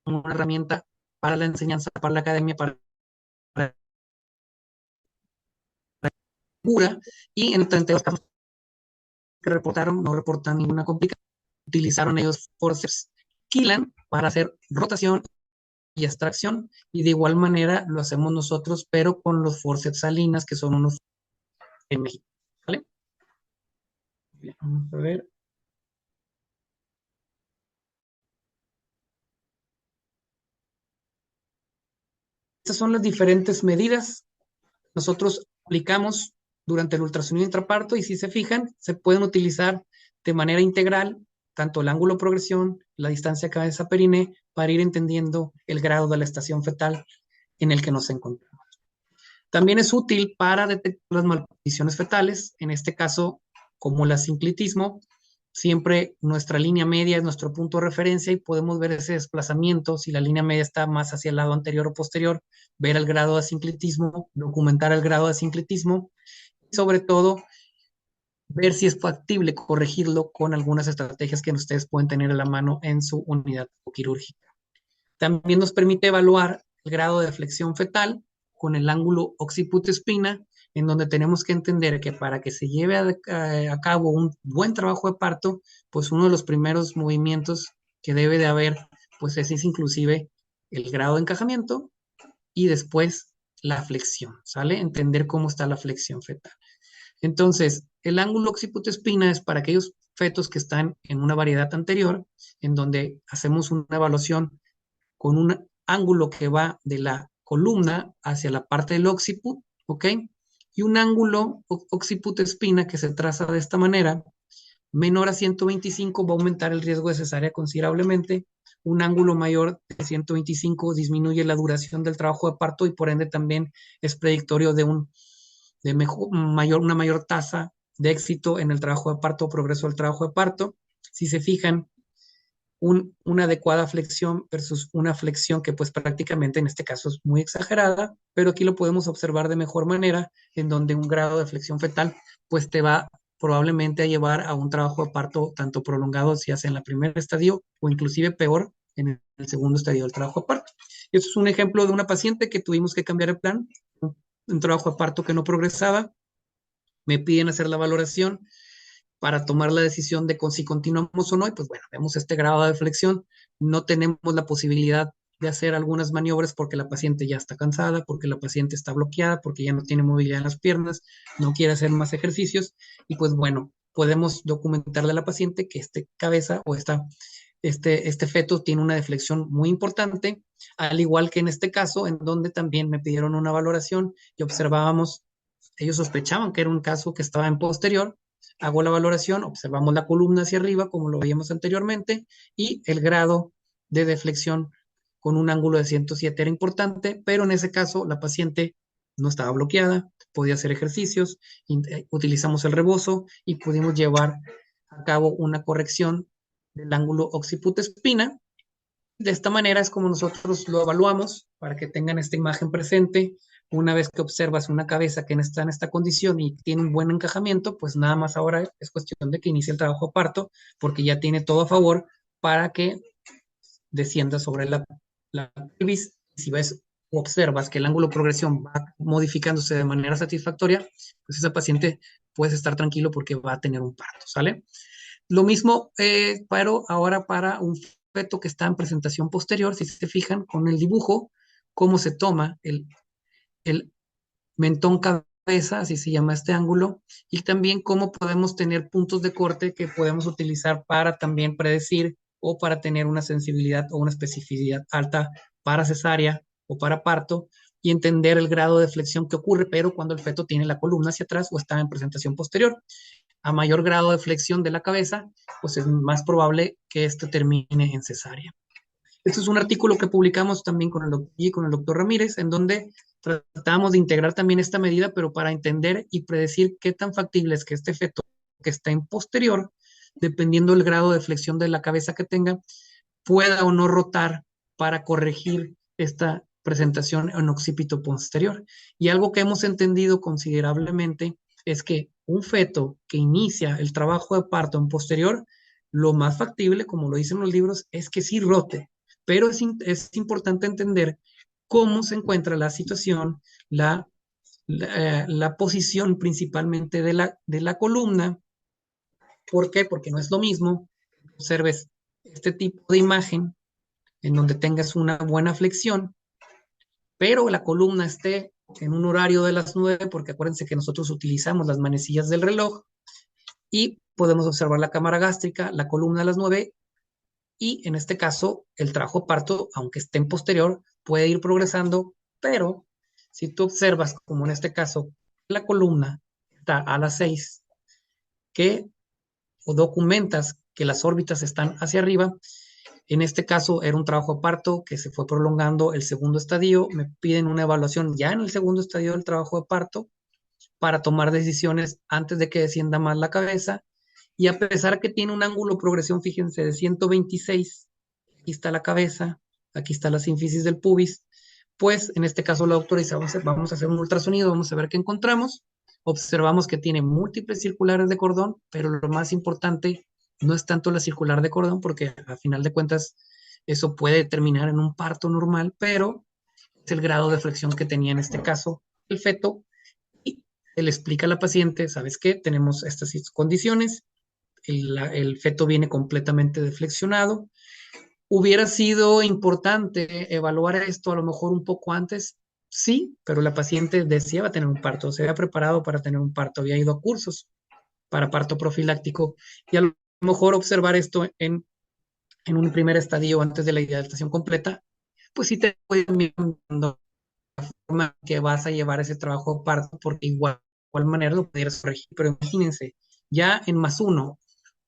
una herramienta para la enseñanza, para la academia, para la cura, y en 32 casos que reportaron, no reportan ninguna complicación. Utilizaron ellos forceps Killian para hacer rotación y extracción, y de igual manera lo hacemos nosotros, pero con los forceps Salinas, que son unos en México, ¿vale? Vamos a ver. Estas son las diferentes medidas que nosotros aplicamos durante el ultrasonido intraparto, y si se fijan, se pueden utilizar de manera integral tanto el ángulo de progresión, la distancia cabeza-periné, para ir entendiendo el grado de la estación fetal en el que nos encontramos. También es útil para detectar las malposiciones fetales, en este caso, como el asinclitismo, siempre nuestra línea media es nuestro punto de referencia y podemos ver ese desplazamiento. Si la línea media está más hacia el lado anterior o posterior, ver el grado de asincletismo, documentar el grado de asincletismo y sobre todo ver si es factible corregirlo con algunas estrategias que ustedes pueden tener a la mano en su unidad quirúrgica. También nos permite evaluar el grado de flexión fetal con el ángulo occiput-espina, en donde tenemos que entender que para que se lleve a cabo un buen trabajo de parto, pues uno de los primeros movimientos que debe de haber, pues es inclusive el grado de encajamiento y después la flexión, ¿sale? Entender cómo está la flexión fetal. Entonces, el ángulo occiput-espina es para aquellos fetos que están en una variedad anterior, en donde hacemos una evaluación con un ángulo que va de la columna hacia la parte del occiput, ¿ok? Y un ángulo occiput-espina que se traza de esta manera, menor a 125 va a aumentar el riesgo de cesárea considerablemente. Un ángulo mayor de 125 disminuye la duración del trabajo de parto y por ende también es predictorio de una mayor tasa de éxito en el trabajo de parto o progreso del trabajo de parto. Si se fijan, una adecuada flexión versus una flexión que pues prácticamente en este caso es muy exagerada, pero aquí lo podemos observar de mejor manera, en donde un grado de flexión fetal pues te va probablemente a llevar a un trabajo de parto tanto prolongado si hace en el primer estadio o inclusive peor en el segundo estadio del trabajo de parto. Esto es un ejemplo de una paciente que tuvimos que cambiar el plan, un trabajo de parto que no progresaba, me piden hacer la valoración para tomar la decisión de si continuamos o no, y pues bueno, vemos este grado de flexión, no tenemos la posibilidad de hacer algunas maniobras porque la paciente ya está cansada, porque la paciente está bloqueada, porque ya no tiene movilidad en las piernas, no quiere hacer más ejercicios, y pues bueno, podemos documentarle a la paciente que este cabeza o este feto tiene una deflexión muy importante, al igual que en este caso, en donde también me pidieron una valoración y observábamos, ellos sospechaban que era un caso que estaba en posterior, hago la valoración, observamos la columna hacia arriba, como lo veíamos anteriormente, y el grado de deflexión con un ángulo de 107 era importante, pero en ese caso la paciente no estaba bloqueada, podía hacer ejercicios, utilizamos el rebozo y pudimos llevar a cabo una corrección del ángulo occiput-espina. De esta manera es como nosotros lo evaluamos para que tengan esta imagen presente. Una vez que observas una cabeza que está en esta condición y tiene un buen encajamiento, pues nada más ahora es cuestión de que inicie el trabajo de parto porque ya tiene todo a favor para que descienda sobre la pelvis. Si ves o observas que el ángulo de progresión va modificándose de manera satisfactoria, pues esa paciente puedes estar tranquilo porque va a tener un parto, ¿sale? Lo mismo, pero ahora para un feto que está en presentación posterior, si se fijan con el dibujo, cómo se toma el mentón cabeza, así se llama este ángulo, y también cómo podemos tener puntos de corte que podemos utilizar para también predecir o para tener una sensibilidad o una especificidad alta para cesárea o para parto y entender el grado de flexión que ocurre, pero cuando el feto tiene la columna hacia atrás o está en presentación posterior. A mayor grado de flexión de la cabeza, pues es más probable que esto termine en cesárea. Este es un artículo que publicamos también con el doctor Ramírez, en donde tratamos de integrar también esta medida, pero para entender y predecir qué tan factible es que este feto que está en posterior, dependiendo del grado de flexión de la cabeza que tenga, pueda o no rotar para corregir esta presentación en occipito posterior. Y algo que hemos entendido considerablemente es que un feto que inicia el trabajo de parto en posterior, lo más factible, como lo dicen los libros, es que sí rote, pero es importante entender cómo se encuentra la situación, la posición principalmente de la columna. ¿Por qué? Porque no es lo mismo que observes este tipo de imagen en donde tengas una buena flexión, pero la columna esté en un horario de las 9, porque acuérdense que nosotros utilizamos las manecillas del reloj y podemos observar la cámara gástrica, la columna a las 9 y en este caso el trabajo parto, aunque esté en posterior, puede ir progresando, pero si tú observas, como en este caso, la columna está a las 6, que o documentas que las órbitas están hacia arriba, en este caso era un trabajo de parto que se fue prolongando el segundo estadio, me piden una evaluación ya en el segundo estadio del trabajo de parto para tomar decisiones antes de que descienda más la cabeza y a pesar que tiene un ángulo de progresión, fíjense, de 126, aquí está la cabeza, aquí está la sínfisis del pubis, pues en este caso la doctora dice, vamos a hacer un ultrasonido, vamos a ver qué encontramos. Observamos que tiene múltiples circulares de cordón, pero lo más importante no es tanto la circular de cordón, porque a final de cuentas eso puede terminar en un parto normal, pero es el grado de flexión que tenía en este caso el feto, y se le explica a la paciente, ¿sabes qué? Tenemos estas condiciones, el feto viene completamente deflexionado. ¿Hubiera sido importante evaluar esto a lo mejor un poco antes? Sí, pero la paciente deseaba tener un parto, se había preparado para tener un parto, había ido a cursos para parto profiláctico, y a lo mejor observar esto en un primer estadio antes de la dilatación completa, pues sí te puede la forma que vas a llevar ese trabajo de parto, porque igual manera lo pudieras corregir, pero imagínense, ya en +1,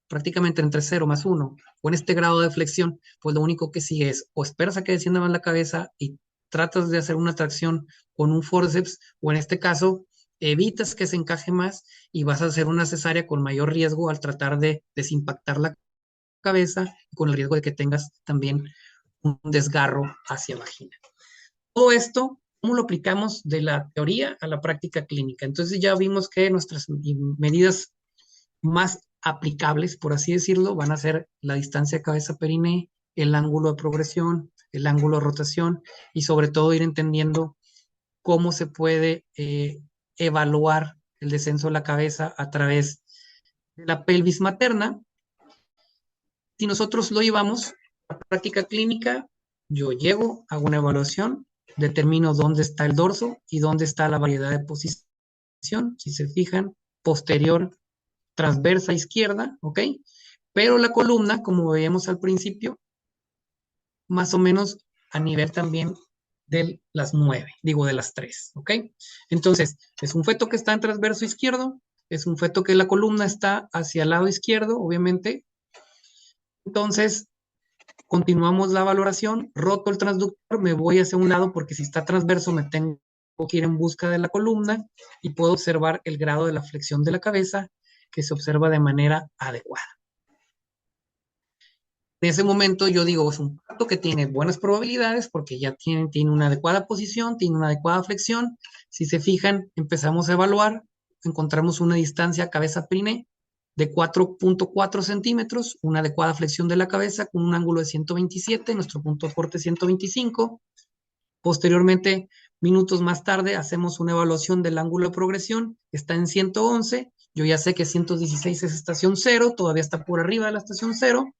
prácticamente entre 0 +1, o en este grado de flexión, pues lo único que sigue es o esperas a que descienda más la cabeza y tratas de hacer una tracción con un forceps, o en este caso, evitas que se encaje más y vas a hacer una cesárea con mayor riesgo al tratar de desimpactar la cabeza, con el riesgo de que tengas también un desgarro hacia vagina. Todo esto, ¿cómo lo aplicamos de la teoría a la práctica clínica? Entonces ya vimos que nuestras medidas más aplicables, por así decirlo, van a ser la distancia cabeza-perine, el ángulo de progresión, el ángulo de rotación, y sobre todo ir entendiendo cómo se puede evaluar el descenso de la cabeza a través de la pelvis materna. Si nosotros lo llevamos a práctica clínica, yo llego, hago una evaluación, determino dónde está el dorso y dónde está la variedad de posición. Si se fijan, posterior, transversa izquierda, ¿ok? Pero la columna, como veíamos al principio, más o menos a nivel también de las 9, digo de las 3, ¿ok? Entonces, es un feto que está en transverso izquierdo, es un feto que la columna está hacia el lado izquierdo, obviamente. Entonces, continuamos la valoración, roto el transductor, me voy hacia un lado porque si está transverso me tengo que ir en busca de la columna y puedo observar el grado de la flexión de la cabeza que se observa de manera adecuada. En ese momento yo digo, es un parto que tiene buenas probabilidades porque ya tiene una adecuada posición, tiene una adecuada flexión. Si se fijan, empezamos a evaluar, encontramos una distancia cabeza-perine de 4.4 centímetros, una adecuada flexión de la cabeza con un ángulo de 127, nuestro punto de corte 125. Posteriormente, minutos más tarde, hacemos una evaluación del ángulo de progresión, está en 111, yo ya sé que 116 es estación 0, todavía está por arriba de la estación 0,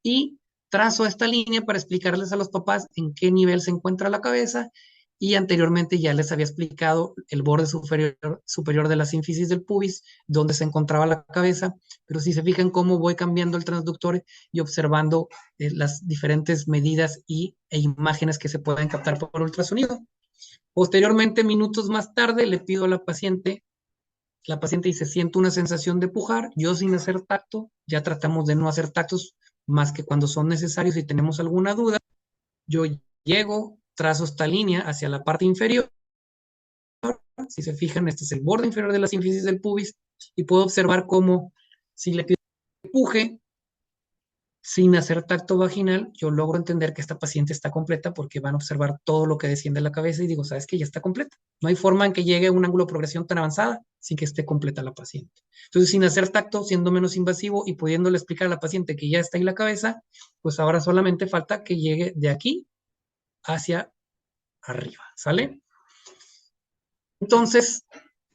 y trazo esta línea para explicarles a los papás en qué nivel se encuentra la cabeza, y anteriormente ya les había explicado el borde superior de la sínfisis del pubis, donde se encontraba la cabeza, pero si se fijan cómo voy cambiando el transductor y observando las diferentes medidas e imágenes que se pueden captar por ultrasonido. Posteriormente, minutos más tarde, le pido a la paciente dice, siento una sensación de pujar, yo sin hacer tacto, ya tratamos de no hacer tactos más que cuando son necesarios y tenemos alguna duda, yo llego, trazo esta línea hacia la parte inferior, si se fijan, este es el borde inferior de la sínfisis del pubis, y puedo observar cómo si le pido que empuje, sin hacer tacto vaginal, yo logro entender que esta paciente está completa porque van a observar todo lo que desciende de la cabeza y digo, ¿sabes qué? Ya está completa. No hay forma en que llegue a un ángulo de progresión tan avanzada sin que esté completa la paciente. Entonces, sin hacer tacto, siendo menos invasivo y pudiéndole explicar a la paciente que ya está ahí la cabeza, pues ahora solamente falta que llegue de aquí hacia arriba, ¿sale? Entonces,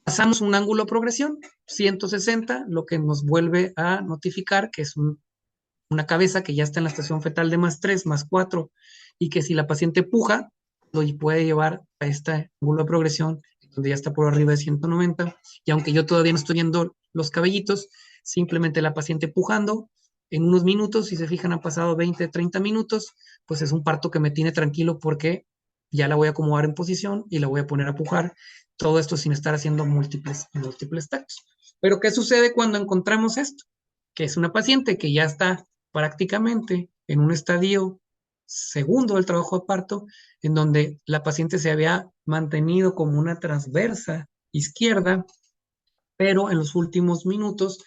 pasamos un ángulo de progresión, 160, lo que nos vuelve a notificar que es una cabeza que ya está en la estación fetal de +3, +4, y que si la paciente puja, lo puede llevar a este ángulo de progresión, donde ya está por arriba de 190, y aunque yo todavía no estoy viendo los cabellitos, simplemente la paciente pujando, en unos minutos, si se fijan, han pasado 20, 30 minutos, pues es un parto que me tiene tranquilo porque ya la voy a acomodar en posición y la voy a poner a pujar, todo esto sin estar haciendo múltiples tactos. Pero ¿qué sucede cuando encontramos esto? Que es una paciente que ya está prácticamente en un estadio segundo del trabajo de parto, en donde la paciente se había mantenido como una transversa izquierda, pero en los últimos minutos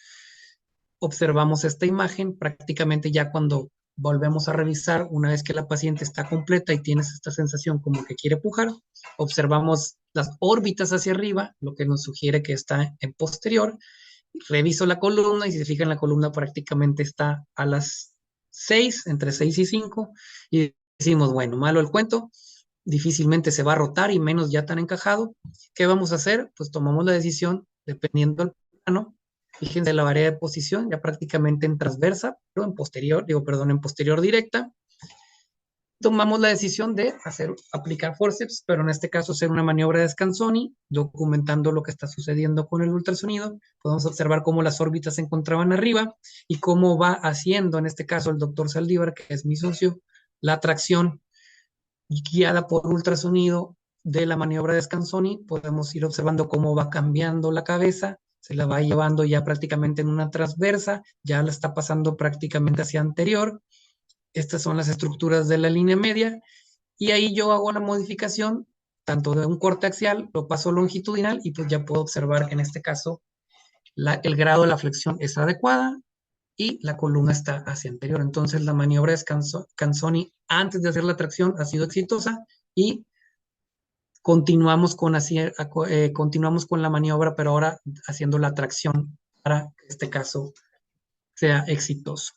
observamos esta imagen prácticamente ya cuando volvemos a revisar, una vez que la paciente está completa y tienes esta sensación como que quiere pujar, observamos las órbitas hacia arriba, lo que nos sugiere que está en posterior. Reviso la columna y si se fijan, la columna prácticamente está a las 6, entre 6 y 5, y decimos, bueno, malo el cuento, difícilmente se va a rotar y menos ya tan encajado. ¿Qué vamos a hacer? Pues tomamos la decisión, dependiendo del plano, fíjense la variedad de posición, ya prácticamente en transversa, pero en posterior, en posterior directa. Tomamos la decisión de aplicar forceps, pero en este caso hacer una maniobra de Scansoni, documentando lo que está sucediendo con el ultrasonido. Podemos observar cómo las órbitas se encontraban arriba y cómo va haciendo, en este caso el doctor Saldívar, que es mi socio, la tracción guiada por ultrasonido de la maniobra de Scansoni. Podemos ir observando cómo va cambiando la cabeza, se la va llevando ya prácticamente en una transversa, ya la está pasando prácticamente hacia anterior. Estas son las estructuras de la línea media, y ahí yo hago la modificación tanto de un corte axial, lo paso longitudinal, y pues ya puedo observar que en este caso el grado de la flexión es adecuada y la columna está hacia anterior. Entonces la maniobra de Scansoni antes de hacer la tracción ha sido exitosa, y continuamos con la maniobra, pero ahora haciendo la tracción para que este caso sea exitoso.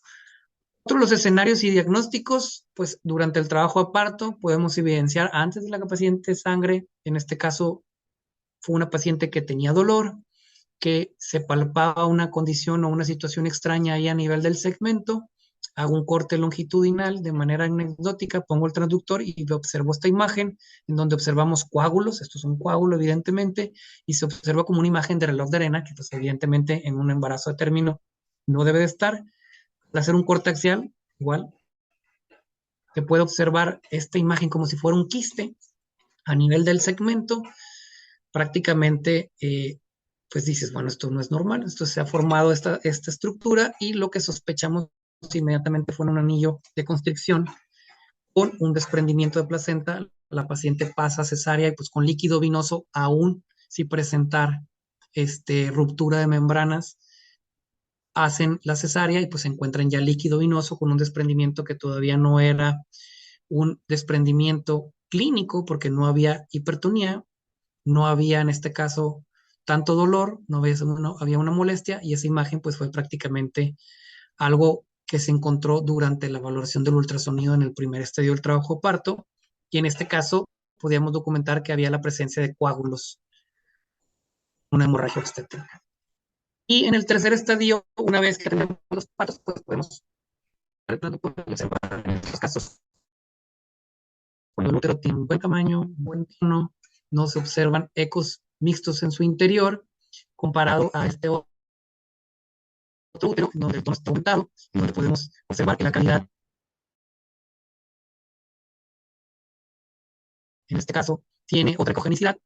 Otros los escenarios y diagnósticos, pues durante el trabajo de parto podemos evidenciar antes de la paciente sangre. En este caso fue una paciente que tenía dolor, que se palpaba una condición o una situación extraña ahí a nivel del segmento. Hago un corte longitudinal de manera anecdótica, pongo el transductor y observo esta imagen en donde observamos coágulos. Esto es un coágulo, evidentemente, y se observa como una imagen de reloj de arena, que pues evidentemente en un embarazo de término no debe de estar. Al hacer un corte axial, igual, se puede observar esta imagen como si fuera un quiste a nivel del segmento. Prácticamente, pues dices, bueno, esto no es normal, esto se ha formado esta estructura, y lo que sospechamos inmediatamente fue un anillo de constricción con un desprendimiento de placenta. La paciente pasa cesárea y pues con líquido vinoso, aún sin presentar ruptura de membranas, hacen la cesárea y pues se encuentran ya líquido vinoso con un desprendimiento que todavía no era un desprendimiento clínico, porque no había hipertonía, no había en este caso tanto dolor, no había una molestia, y esa imagen pues fue prácticamente algo que se encontró durante la valoración del ultrasonido en el primer estadio del trabajo parto, y en este caso podíamos documentar que había la presencia de coágulos, una hemorragia obstétrica. Y en el tercer estadio, una vez que tenemos los partos, pues podemos observar en estos casos cuando el útero tiene un buen tamaño, un buen tono, no se observan ecos mixtos en su interior, comparado a este otro útero, donde el tono está aumentado, y donde podemos observar que la calidad, en este caso, tiene otra ecogenicidad,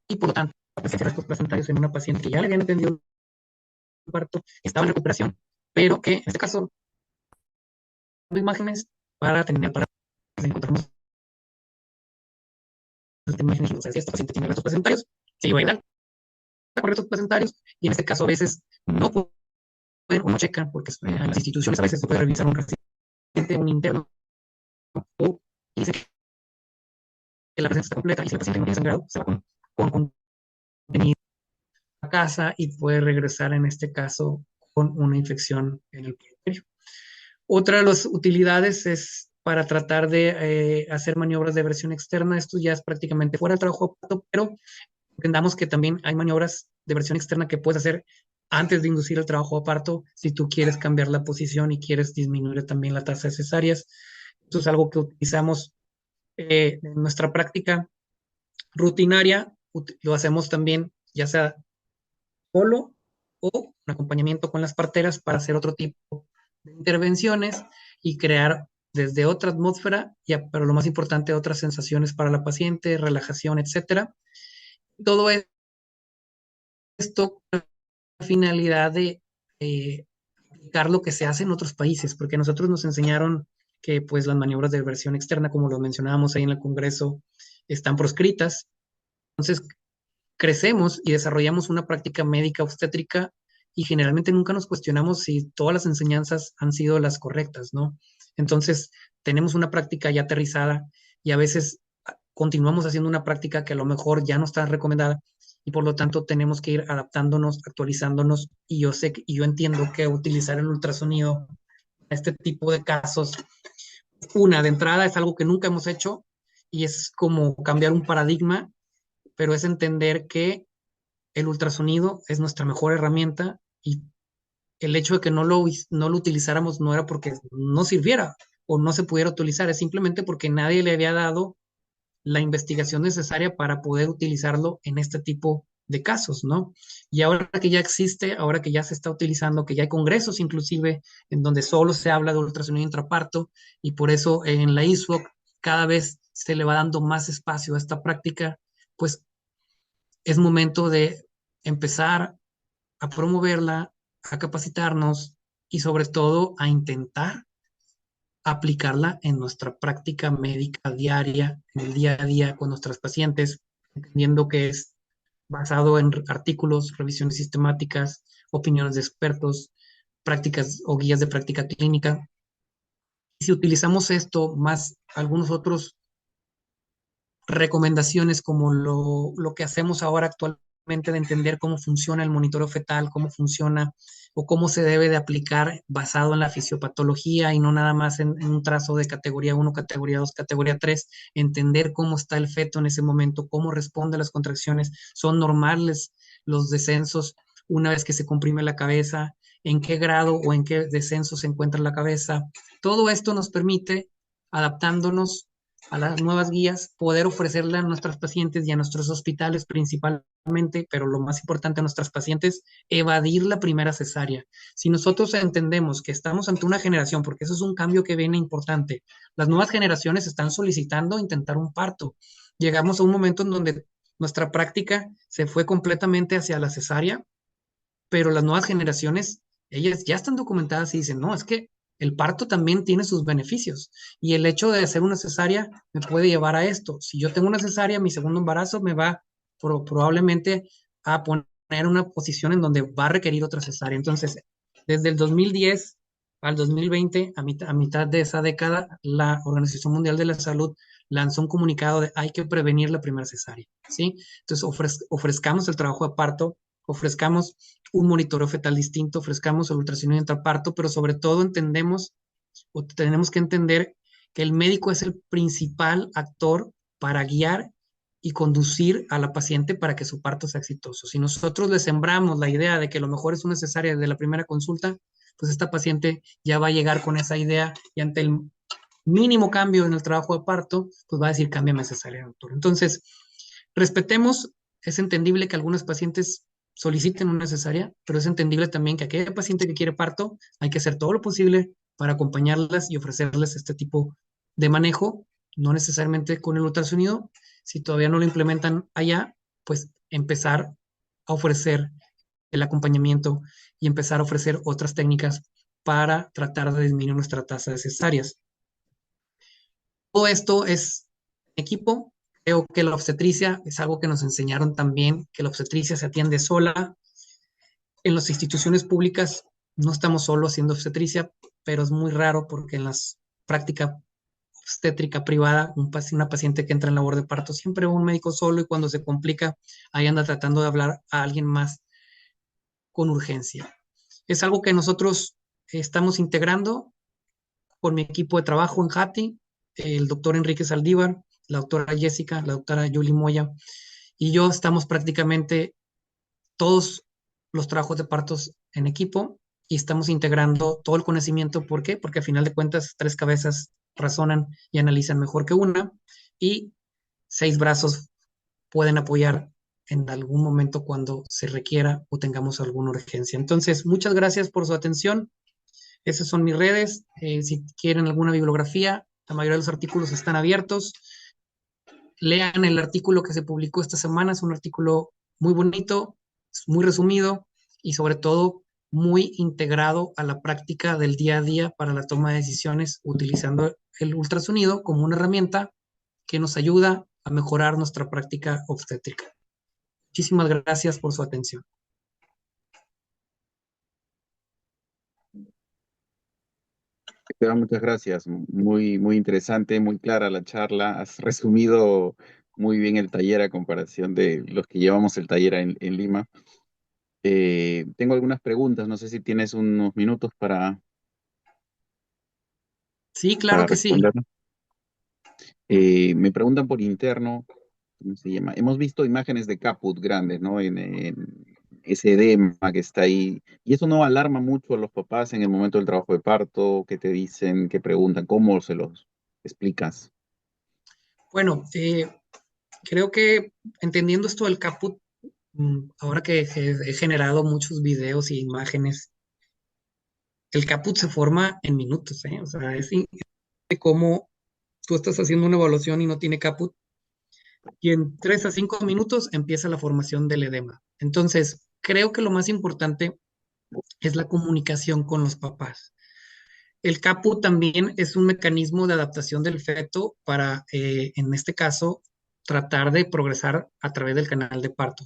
y por lo tanto, la presencia de restos placentarios en una paciente que ya le habían entendido el parto, estaba en recuperación, pero que en este caso, imágenes para encontrarnos imágenes, o sea, si esta paciente tiene restos placentarios, se iba a ir con restos placentarios, y en este caso a veces no pueden o no checan, porque en las instituciones a veces se puede revisar un reciente, un interno, o dice que la presencia está completa, y si la paciente no tiene sangrado, se va con contenido a casa y puede regresar en este caso con una infección en el puerperio. Otra de las utilidades es para tratar de hacer maniobras de versión externa. Esto ya es prácticamente fuera del trabajo, pero entendamos que también hay maniobras de versión externa que puedes hacer antes de inducir el trabajo de parto, si tú quieres cambiar la posición y quieres disminuir también la tasa de cesáreas. Esto es algo que utilizamos en nuestra práctica rutinaria. Lo hacemos también ya sea solo o en acompañamiento con las parteras para hacer otro tipo de intervenciones y crear desde otra atmósfera, pero lo más importante, otras sensaciones para la paciente, relajación, etcétera. Todo esto con la finalidad de aplicar lo que se hace en otros países, porque nosotros nos enseñaron que pues las maniobras de versión externa, como lo mencionábamos ahí en el Congreso, están proscritas. Entonces crecemos y desarrollamos una práctica médica obstétrica y generalmente nunca nos cuestionamos si todas las enseñanzas han sido las correctas, ¿no? Entonces, tenemos una práctica ya aterrizada y a veces continuamos haciendo una práctica que a lo mejor ya no está recomendada y por lo tanto tenemos que ir adaptándonos, actualizándonos y yo sé y yo entiendo que utilizar el ultrasonido a este tipo de casos, una de entrada es algo que nunca hemos hecho y es como cambiar un paradigma, pero es entender que el ultrasonido es nuestra mejor herramienta y el hecho de que no lo utilizáramos no era porque no sirviera o no se pudiera utilizar, es simplemente porque nadie le había dado la investigación necesaria para poder utilizarlo en este tipo de casos, ¿no? Y ahora que ya existe, ahora que ya se está utilizando, que ya hay congresos inclusive en donde solo se habla de ultrasonido intraparto y por eso en la ISUOC cada vez se le va dando más espacio a esta práctica, pues es momento de empezar a promoverla, a capacitarnos y sobre todo a intentar aplicarla en nuestra práctica médica diaria, en el día a día con nuestras pacientes, entendiendo que es basado en artículos, revisiones sistemáticas, opiniones de expertos, prácticas o guías de práctica clínica. Y si utilizamos esto más algunos otros recomendaciones como lo que hacemos ahora actualmente de entender cómo funciona el monitoreo fetal, cómo funciona o cómo se debe de aplicar basado en la fisiopatología y no nada más en un trazo de categoría 1, categoría 2, categoría 3, entender cómo está el feto en ese momento, cómo responde a las contracciones, son normales los descensos una vez que se comprime la cabeza, en qué grado o en qué descenso se encuentra la cabeza. Todo esto nos permite, adaptándonos a las nuevas guías, poder ofrecerle a nuestros pacientes y a nuestros hospitales principalmente, pero lo más importante a nuestras pacientes, evadir la primera cesárea. Si nosotros entendemos que estamos ante una generación, porque eso es un cambio que viene importante, las nuevas generaciones están solicitando intentar un parto. Llegamos a un momento en donde nuestra práctica se fue completamente hacia la cesárea, pero las nuevas generaciones, ellas ya están documentadas y dicen, no, es que el parto también tiene sus beneficios y el hecho de hacer una cesárea me puede llevar a esto. Si yo tengo una cesárea, mi segundo embarazo me va probablemente a poner en una posición en donde va a requerir otra cesárea. Entonces, desde el 2010 al 2020, a mitad de esa década, la Organización Mundial de la Salud lanzó un comunicado de hay que prevenir la primera cesárea, ¿sí? Entonces, ofrezcamos el trabajo de parto, ofrezcamos un monitoreo fetal distinto, ofrezcamos el ultrasonido intraparto, pero sobre todo entendemos o tenemos que entender que el médico es el principal actor para guiar y conducir a la paciente para que su parto sea exitoso. Si nosotros le sembramos la idea de que lo mejor es una cesárea desde la primera consulta, pues esta paciente ya va a llegar con esa idea y ante el mínimo cambio en el trabajo de parto, pues va a decir, cámbiame cesárea, doctor. Entonces, respetemos, es entendible que algunos pacientes soliciten una cesárea, pero es entendible también que aquella paciente que quiere parto, hay que hacer todo lo posible para acompañarlas y ofrecerles este tipo de manejo, no necesariamente con el ultrasonido. Si todavía no lo implementan allá, pues empezar a ofrecer el acompañamiento y empezar a ofrecer otras técnicas para tratar de disminuir nuestra tasa de cesáreas. Todo esto es equipo. Creo que la obstetricia es algo que nos enseñaron también, que la obstetricia se atiende sola. En las instituciones públicas no estamos solo haciendo obstetricia, pero es muy raro porque en las prácticas obstétrica privada, una paciente que entra en labor de parto, siempre un médico solo y cuando se complica, ahí anda tratando de hablar a alguien más con urgencia. Es algo que nosotros estamos integrando con mi equipo de trabajo en JATI, el doctor Enrique Saldívar, la doctora Jessica, la doctora Yuli Moya, y yo estamos prácticamente todos los trabajos de partos en equipo y estamos integrando todo el conocimiento. ¿Por qué? Porque a final de cuentas 3 cabezas razonan y analizan mejor que una y 6 brazos pueden apoyar en algún momento cuando se requiera o tengamos alguna urgencia. Entonces, muchas gracias por su atención. Esas son mis redes. Si quieren alguna bibliografía, la mayoría de los artículos están abiertos. Lean el artículo que se publicó esta semana. Es un artículo muy bonito, muy resumido y sobre todo muy integrado a la práctica del día a día para la toma de decisiones utilizando el ultrasonido como una herramienta que nos ayuda a mejorar nuestra práctica obstétrica. Muchísimas gracias por su atención. Esteban, muchas gracias. Muy, muy interesante, muy clara la charla. Has resumido muy bien el taller a comparación de los que llevamos el taller en Lima. Tengo algunas preguntas, no sé si tienes unos minutos Sí, claro para que sí. responder. Me preguntan por interno, ¿cómo se llama? Hemos visto imágenes de caput grandes, ¿no? En ese edema que está ahí. Y eso no alarma mucho a los papás en el momento del trabajo de parto, qué te dicen, qué preguntan, cómo se los explicas. Bueno, creo que entendiendo esto del caput, ahora que he generado muchos videos y imágenes, el caput se forma en minutos, ¿eh? O sea, es increíble cómo tú estás haciendo una evaluación y no tiene caput, y en 3 a 5 minutos empieza la formación del edema. Entonces, creo que lo más importante es la comunicación con los papás. El caput también es un mecanismo de adaptación del feto para, en este caso, tratar de progresar a través del canal de parto.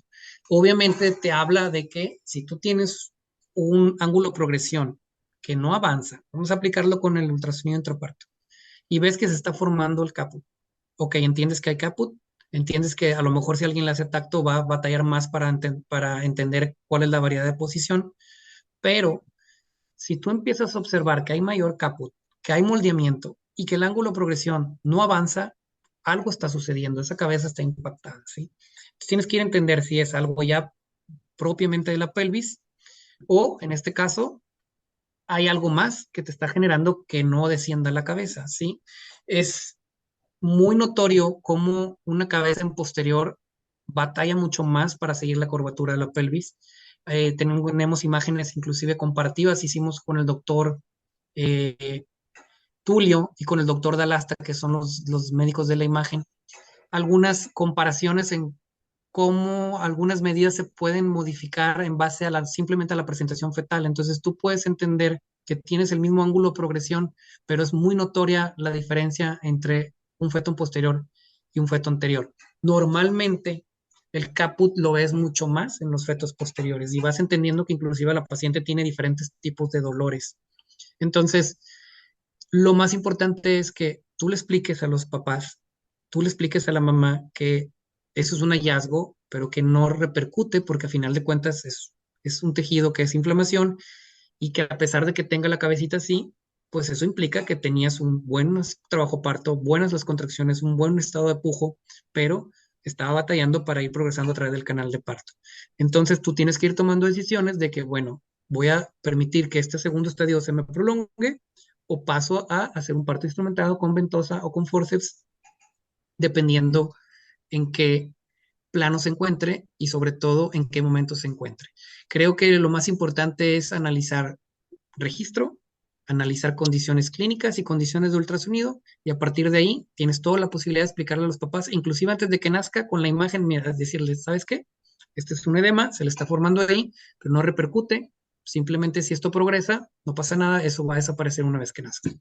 Obviamente te habla de que si tú tienes un ángulo de progresión que no avanza, vamos a aplicarlo con el ultrasonido intraparto, y ves que se está formando el caput. Ok, entiendes que hay caput, entiendes que a lo mejor si alguien le hace tacto va a batallar más para entender cuál es la variedad de posición, pero si tú empiezas a observar que hay mayor caput, que hay moldeamiento y que el ángulo de progresión no avanza, algo está sucediendo, esa cabeza está impactada, ¿sí? Entonces tienes que ir a entender si es algo ya propiamente de la pelvis o, en este caso, hay algo más que te está generando que no descienda la cabeza, ¿sí? Es muy notorio cómo una cabeza en posterior batalla mucho más para seguir la curvatura de la pelvis. Tenemos imágenes inclusive comparativas, hicimos con el doctor eh, Tulio y con el doctor Dalasta, que son los médicos de la imagen, algunas comparaciones en cómo algunas medidas se pueden modificar en base a simplemente a la presentación fetal. Entonces tú puedes entender que tienes el mismo ángulo de progresión, pero es muy notoria la diferencia entre un feto posterior y un feto anterior. Normalmente el caput lo ves mucho más en los fetos posteriores y vas entendiendo que inclusive la paciente tiene diferentes tipos de dolores. Entonces, lo más importante es que tú le expliques a los papás, tú le expliques a la mamá que eso es un hallazgo, pero que no repercute porque a final de cuentas es un tejido que es inflamación y que a pesar de que tenga la cabecita así, pues eso implica que tenías un buen trabajo parto, buenas las contracciones, un buen estado de pujo, pero estaba batallando para ir progresando a través del canal de parto. Entonces tú tienes que ir tomando decisiones de que, bueno, voy a permitir que este segundo estadio se me prolongue o paso a hacer un parto instrumentado con ventosa o con forceps, dependiendo en qué plano se encuentre y sobre todo en qué momento se encuentre. Creo que lo más importante es analizar registro, analizar condiciones clínicas y condiciones de ultrasonido y a partir de ahí tienes toda la posibilidad de explicarle a los papás, inclusive antes de que nazca con la imagen, mira, decirles, ¿sabes qué? Este es un edema, se le está formando ahí, pero no repercute. Simplemente si esto progresa, no pasa nada, eso va a desaparecer una vez que nazca.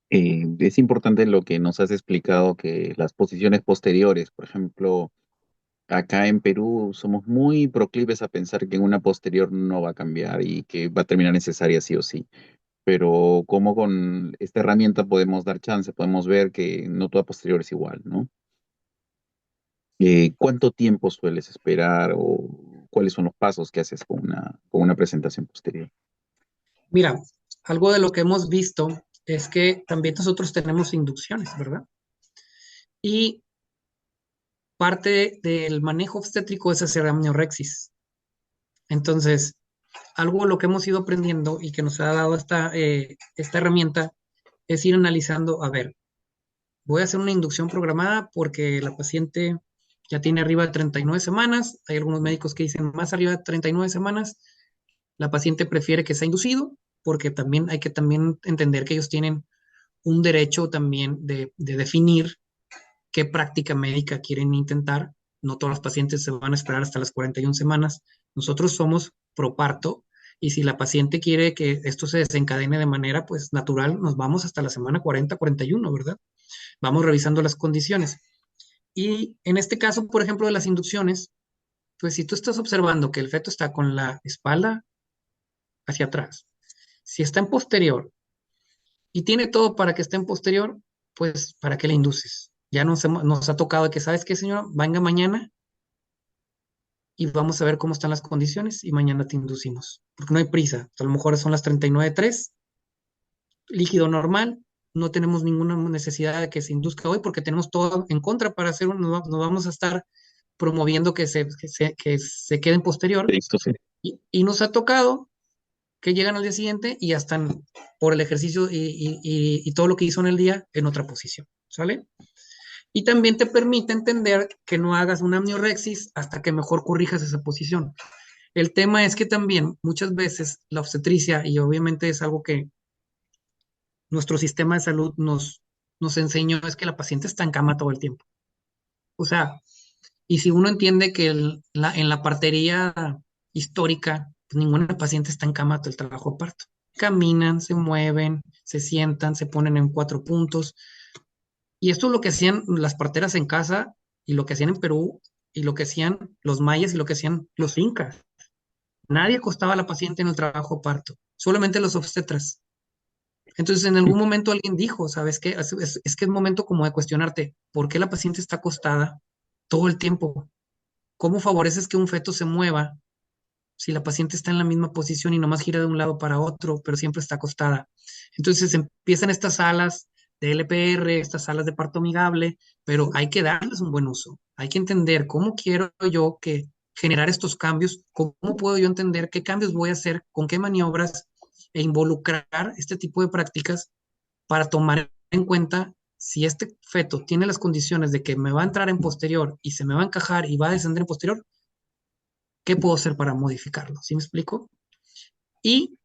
Es importante lo que nos has explicado, que las posiciones posteriores, por ejemplo, acá en Perú somos muy proclives a pensar que en una posterior no va a cambiar y que va a terminar necesaria sí o sí. Pero como con esta herramienta podemos dar chance, podemos ver que no toda posterior es igual, ¿no? ¿Cuánto tiempo sueles esperar o cuáles son los pasos que haces con una presentación posterior? Mira, algo de lo que hemos visto es que también nosotros tenemos inducciones, ¿verdad? Y parte del manejo obstétrico es hacer amniorexis. Entonces, algo de lo que hemos ido aprendiendo y que nos ha dado esta herramienta es ir analizando, a ver, voy a hacer una inducción programada porque la paciente ya tiene arriba de 39 semanas, hay algunos médicos que dicen más arriba de 39 semanas, la paciente prefiere que sea inducido porque también hay que también entender que ellos tienen un derecho también de definir qué práctica médica quieren intentar. No todos los pacientes se van a esperar hasta las 41 semanas. Nosotros somos pro parto y si la paciente quiere que esto se desencadene de manera pues natural, nos vamos hasta la semana 40, 41, ¿verdad? Vamos revisando las condiciones. Y en este caso, por ejemplo, de las inducciones, Entonces, si tú estás observando que el feto está con la espalda hacia atrás, si está en posterior y tiene todo para que esté en posterior, pues ¿para qué le induces? Ya nos ha tocado que, ¿sabes qué, señora? Venga mañana y vamos a ver cómo están las condiciones y mañana te inducimos, porque no hay prisa. A lo mejor son las 39:03, líquido normal, no tenemos ninguna necesidad de que se induzca hoy porque tenemos todo en contra para hacer, nos vamos a estar promoviendo que se quede en posterior Listo, sí. y nos ha tocado que llegan al día siguiente y ya están por el ejercicio y todo lo que hizo en el día en otra posición, ¿sale? Y también te permite entender que no hagas una amniorexis hasta que mejor corrijas esa posición. El tema es que también muchas veces la obstetricia, y obviamente es algo que nuestro sistema de salud nos enseñó, es que la paciente está en cama todo el tiempo. O sea, y si uno entiende que en la partería histórica, pues ninguna paciente está en cama todo el trabajo de parto. Caminan, se mueven, se sientan, se ponen en 4 puntos. Y esto es lo que hacían las parteras en casa y lo que hacían en Perú y lo que hacían los mayas y lo que hacían los incas. Nadie acostaba a la paciente en el trabajo de parto, solamente los obstetras. Entonces, en algún momento alguien dijo, ¿sabes qué? Es que es momento como de cuestionarte, ¿por qué la paciente está acostada todo el tiempo? ¿Cómo favoreces que un feto se mueva si la paciente está en la misma posición y nomás gira de un lado para otro, pero siempre está acostada? Entonces empiezan estas salas de LPR, estas salas de parto amigable, pero hay que darles un buen uso. Hay que entender cómo quiero yo que generar estos cambios, cómo puedo yo entender qué cambios voy a hacer, con qué maniobras e involucrar este tipo de prácticas para tomar en cuenta si este feto tiene las condiciones de que me va a entrar en posterior y se me va a encajar y va a descender en posterior, ¿qué puedo hacer para modificarlo? ¿Sí me explico? Y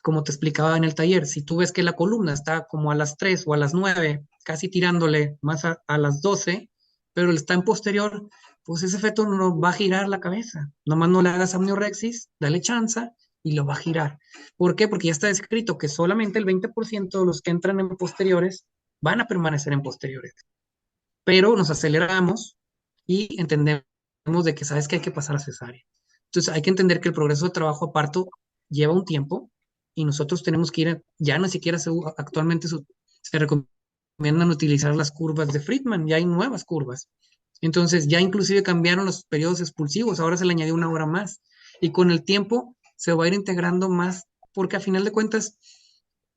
como te explicaba en el taller, si tú ves que la columna está como a las 3 o a las 9, casi tirándole más a las 12, pero está en posterior, pues ese feto no va a girar la cabeza. Nomás no le hagas amniorexis, dale chance y lo va a girar. ¿Por qué? Porque ya está escrito que solamente el 20% de los que entran en posteriores van a permanecer en posteriores. Pero nos aceleramos y entendemos de que sabes que hay que pasar a cesárea. Entonces hay que entender que el progreso de trabajo a parto lleva un tiempo y nosotros tenemos que ir, ya no siquiera actualmente se recomiendan utilizar las curvas de Friedman, ya hay nuevas curvas. Entonces ya inclusive cambiaron los periodos expulsivos, ahora se le añadió una hora más y con el tiempo se va a ir integrando más porque a final de cuentas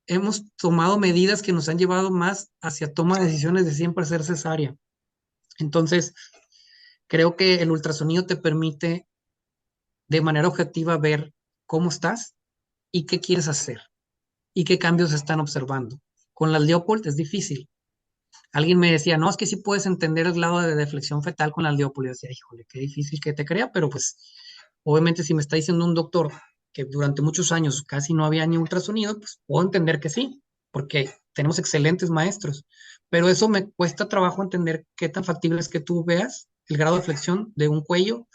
hemos tomado medidas que nos han llevado más hacia toma de decisiones de siempre hacer cesárea. Entonces, creo que el ultrasonido te permite de manera objetiva ver cómo estás y qué quieres hacer y qué cambios se están observando. Con las Leopold es difícil. Alguien me decía, no, es que sí puedes entender el grado de deflexión fetal con las Leopold. Y yo decía, híjole, qué difícil que te crea, pero pues obviamente si me está diciendo un doctor que durante muchos años casi no había ni ultrasonido, pues puedo entender que sí, porque tenemos excelentes maestros. Pero eso me cuesta trabajo entender qué tan factible es que tú veas el grado de flexión de un cuello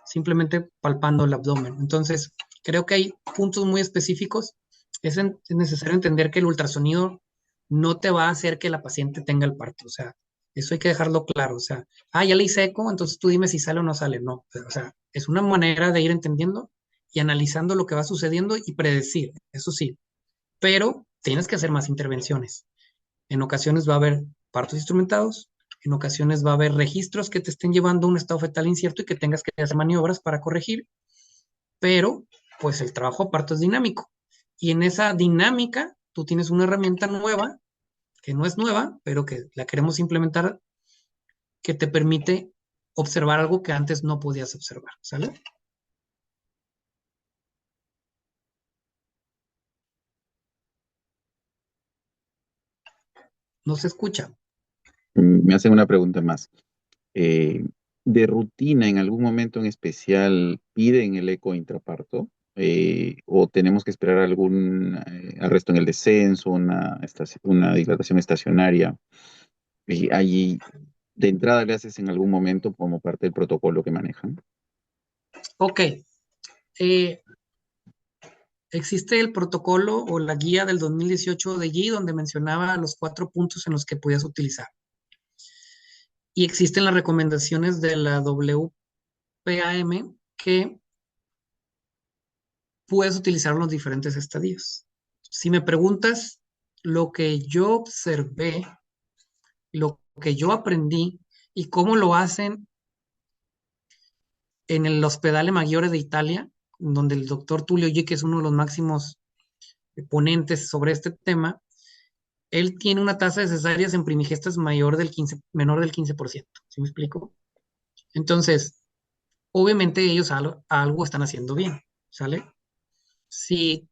simplemente palpando el abdomen. Entonces, creo que hay puntos muy específicos. Es necesario entender que el ultrasonido no te va a hacer que la paciente tenga el parto. O sea, eso hay que dejarlo claro. O sea, ya le hice eco, entonces tú dime si sale o no sale. No, o sea, es una manera de ir entendiendo y analizando lo que va sucediendo y predecir, eso sí. Pero tienes que hacer más intervenciones. En ocasiones va a haber partos instrumentados, en ocasiones va a haber registros que te estén llevando a un estado fetal incierto y que tengas que hacer maniobras para corregir, pero pues el trabajo a parto es dinámico. Y en esa dinámica tú tienes una herramienta nueva, que no es nueva, pero que la queremos implementar, que te permite observar algo que antes no podías observar, ¿sale? No se escucha. Me hacen una pregunta más. Eh, ¿De rutina en algún momento en especial piden el eco intraparto? ¿O tenemos que esperar algún arresto en el descenso, una dilatación estacionaria? Allí, de entrada, ¿le haces en algún momento como parte del protocolo que manejan? Ok. Existe el protocolo o la guía del 2018 de GI donde mencionaba los 4 puntos en los que podías utilizar. Y existen las recomendaciones de la PAM que puedes utilizar en los diferentes estadios. Si me preguntas lo que yo observé, lo que yo aprendí y cómo lo hacen en el Ospedale Maggiore de Italia, donde el doctor Tullio G, que es uno de los máximos ponentes sobre este tema, él tiene una tasa de cesáreas en primigestas menor del 15%. ¿Sí me explico? Entonces, obviamente ellos algo están haciendo bien, ¿sale? Si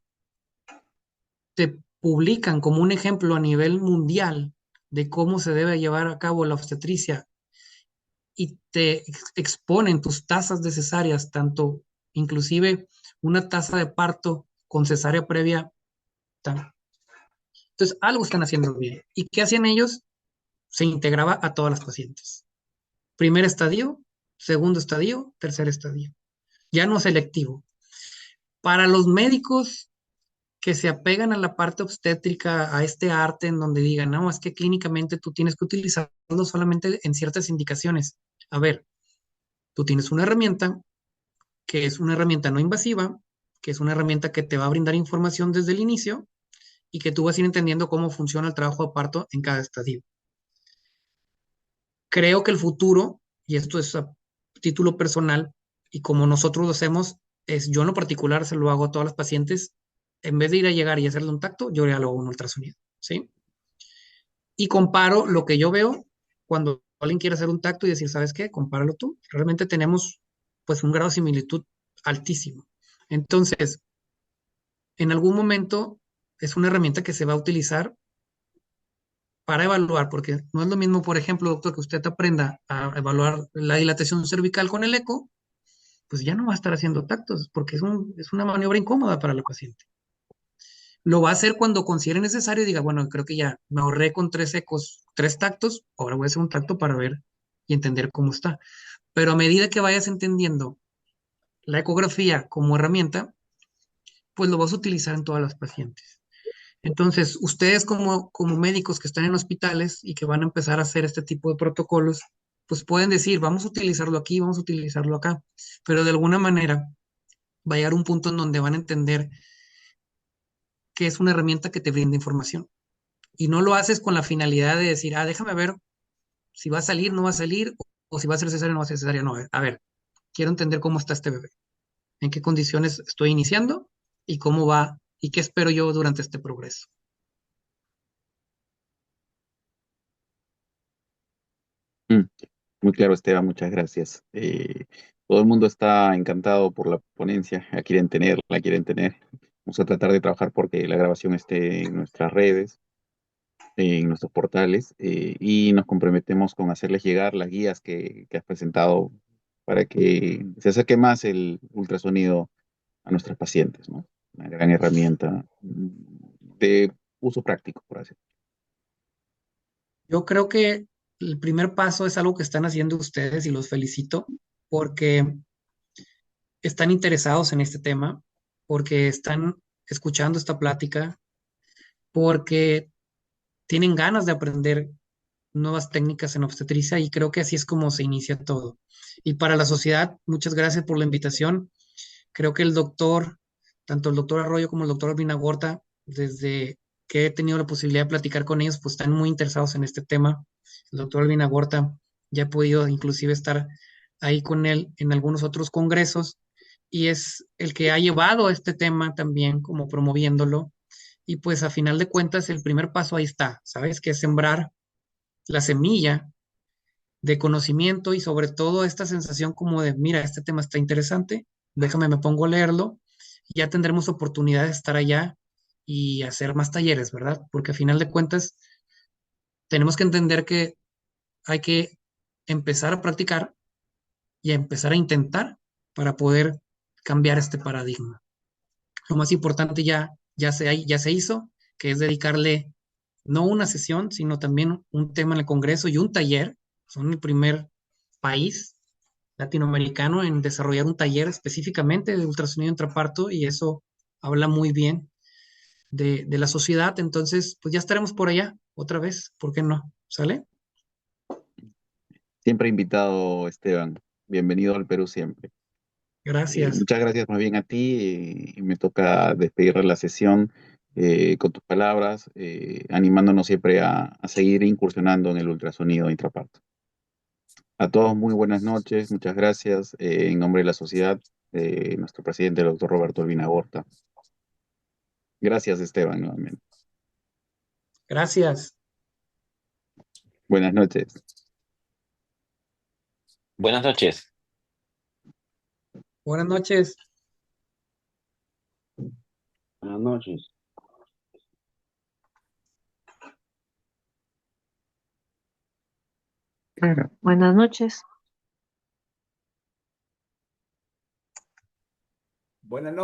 te publican como un ejemplo a nivel mundial de cómo se debe llevar a cabo la obstetricia y te exponen tus tasas de cesáreas, tanto inclusive una tasa de parto con cesárea previa. Entonces, algo están haciendo bien. ¿Y qué hacían ellos? Se integraba a todas las pacientes. Primer estadio, segundo estadio, tercer estadio. Ya no selectivo. Para los médicos que se apegan a la parte obstétrica, a este arte en donde digan, no, es que clínicamente tú tienes que utilizarlo solamente en ciertas indicaciones. A ver, tú tienes una herramienta que es una herramienta no invasiva, que es una herramienta que te va a brindar información desde el inicio y que tú vas a ir entendiendo cómo funciona el trabajo de parto en cada estadio. Creo que el futuro, y esto es a título personal, y como nosotros lo hacemos, es yo en lo particular se lo hago a todas las pacientes, en vez de ir a llegar y hacerle un tacto, yo ya lo hago un ultrasonido, ¿sí? Y comparo lo que yo veo cuando alguien quiere hacer un tacto y decir, ¿sabes qué? Compáralo tú. Realmente tenemos pues un grado de similitud altísimo. Entonces, en algún momento es una herramienta que se va a utilizar para evaluar, porque no es lo mismo, por ejemplo, doctor, que usted aprenda a evaluar la dilatación cervical con el eco, pues ya no va a estar haciendo tactos, porque es una maniobra incómoda para la paciente. Lo va a hacer cuando considere necesario y diga, bueno, creo que ya me ahorré con 3 ecos, 3 tactos, ahora voy a hacer un tacto para ver y entender cómo está. Pero a medida que vayas entendiendo la ecografía como herramienta, pues lo vas a utilizar en todas las pacientes. Entonces, ustedes como médicos que están en hospitales y que van a empezar a hacer este tipo de protocolos, pues pueden decir, vamos a utilizarlo aquí, vamos a utilizarlo acá, pero de alguna manera va a llegar un punto en donde van a entender que es una herramienta que te brinda información. Y no lo haces con la finalidad de decir, déjame ver si va a salir, no va a salir, o si va a ser cesárea, no va a ser cesárea. No, a ver, quiero entender cómo está este bebé, en qué condiciones estoy iniciando y cómo va y qué espero yo durante este progreso. Mm, Muy claro, Esteban, muchas gracias. Todo el mundo está encantado por la ponencia, la quieren tener, la quieren tener. Vamos a tratar de trabajar porque la grabación esté en nuestras redes, en nuestros portales, y nos comprometemos con hacerles llegar las guías que has presentado para que se acerque más el ultrasonido a nuestros pacientes, ¿no? Una gran herramienta de uso práctico, por así. Yo creo que el primer paso es algo que están haciendo ustedes y los felicito porque están interesados en este tema, porque están escuchando esta plática, porque tienen ganas de aprender nuevas técnicas en obstetricia y creo que así es como se inicia todo. Y para la sociedad, muchas gracias por la invitación. Creo que tanto el doctor Arroyo como el doctor Albina Gorta, desde que he tenido la posibilidad de platicar con ellos, pues están muy interesados en este tema. El doctor Albina Gorta ya he podido inclusive estar ahí con él en algunos otros congresos y es el que ha llevado este tema también como promoviéndolo. Y pues a final de cuentas el primer paso ahí está, ¿sabes? Que es sembrar la semilla de conocimiento y sobre todo esta sensación como de, mira, este tema está interesante, déjame, me pongo a leerlo, y ya tendremos oportunidad de estar allá y hacer más talleres, ¿verdad? Porque a final de cuentas tenemos que entender que hay que empezar a practicar y a empezar a intentar para poder cambiar este paradigma. Lo más importante ya se hizo, que es dedicarle no una sesión, sino también un tema en el Congreso y un taller. Son el primer país latinoamericano en desarrollar un taller específicamente de ultrasonido intraparto y eso habla muy bien de la sociedad. Entonces, pues ya estaremos por allá otra vez, ¿por qué no? ¿Sale? Siempre invitado, Esteban. bienvenido al Perú siempre. Gracias. Muchas gracias más bien a ti, y me toca despedir la sesión con tus palabras, animándonos siempre a seguir incursionando en el ultrasonido intraparto. A todos muy buenas noches, muchas gracias. En nombre de la sociedad, nuestro presidente, el doctor Roberto Albina Gorta. Gracias, Esteban, nuevamente. Gracias. Buenas noches. Buenas noches. Buenas noches. Buenas noches. Buenas noches. Buenas noches.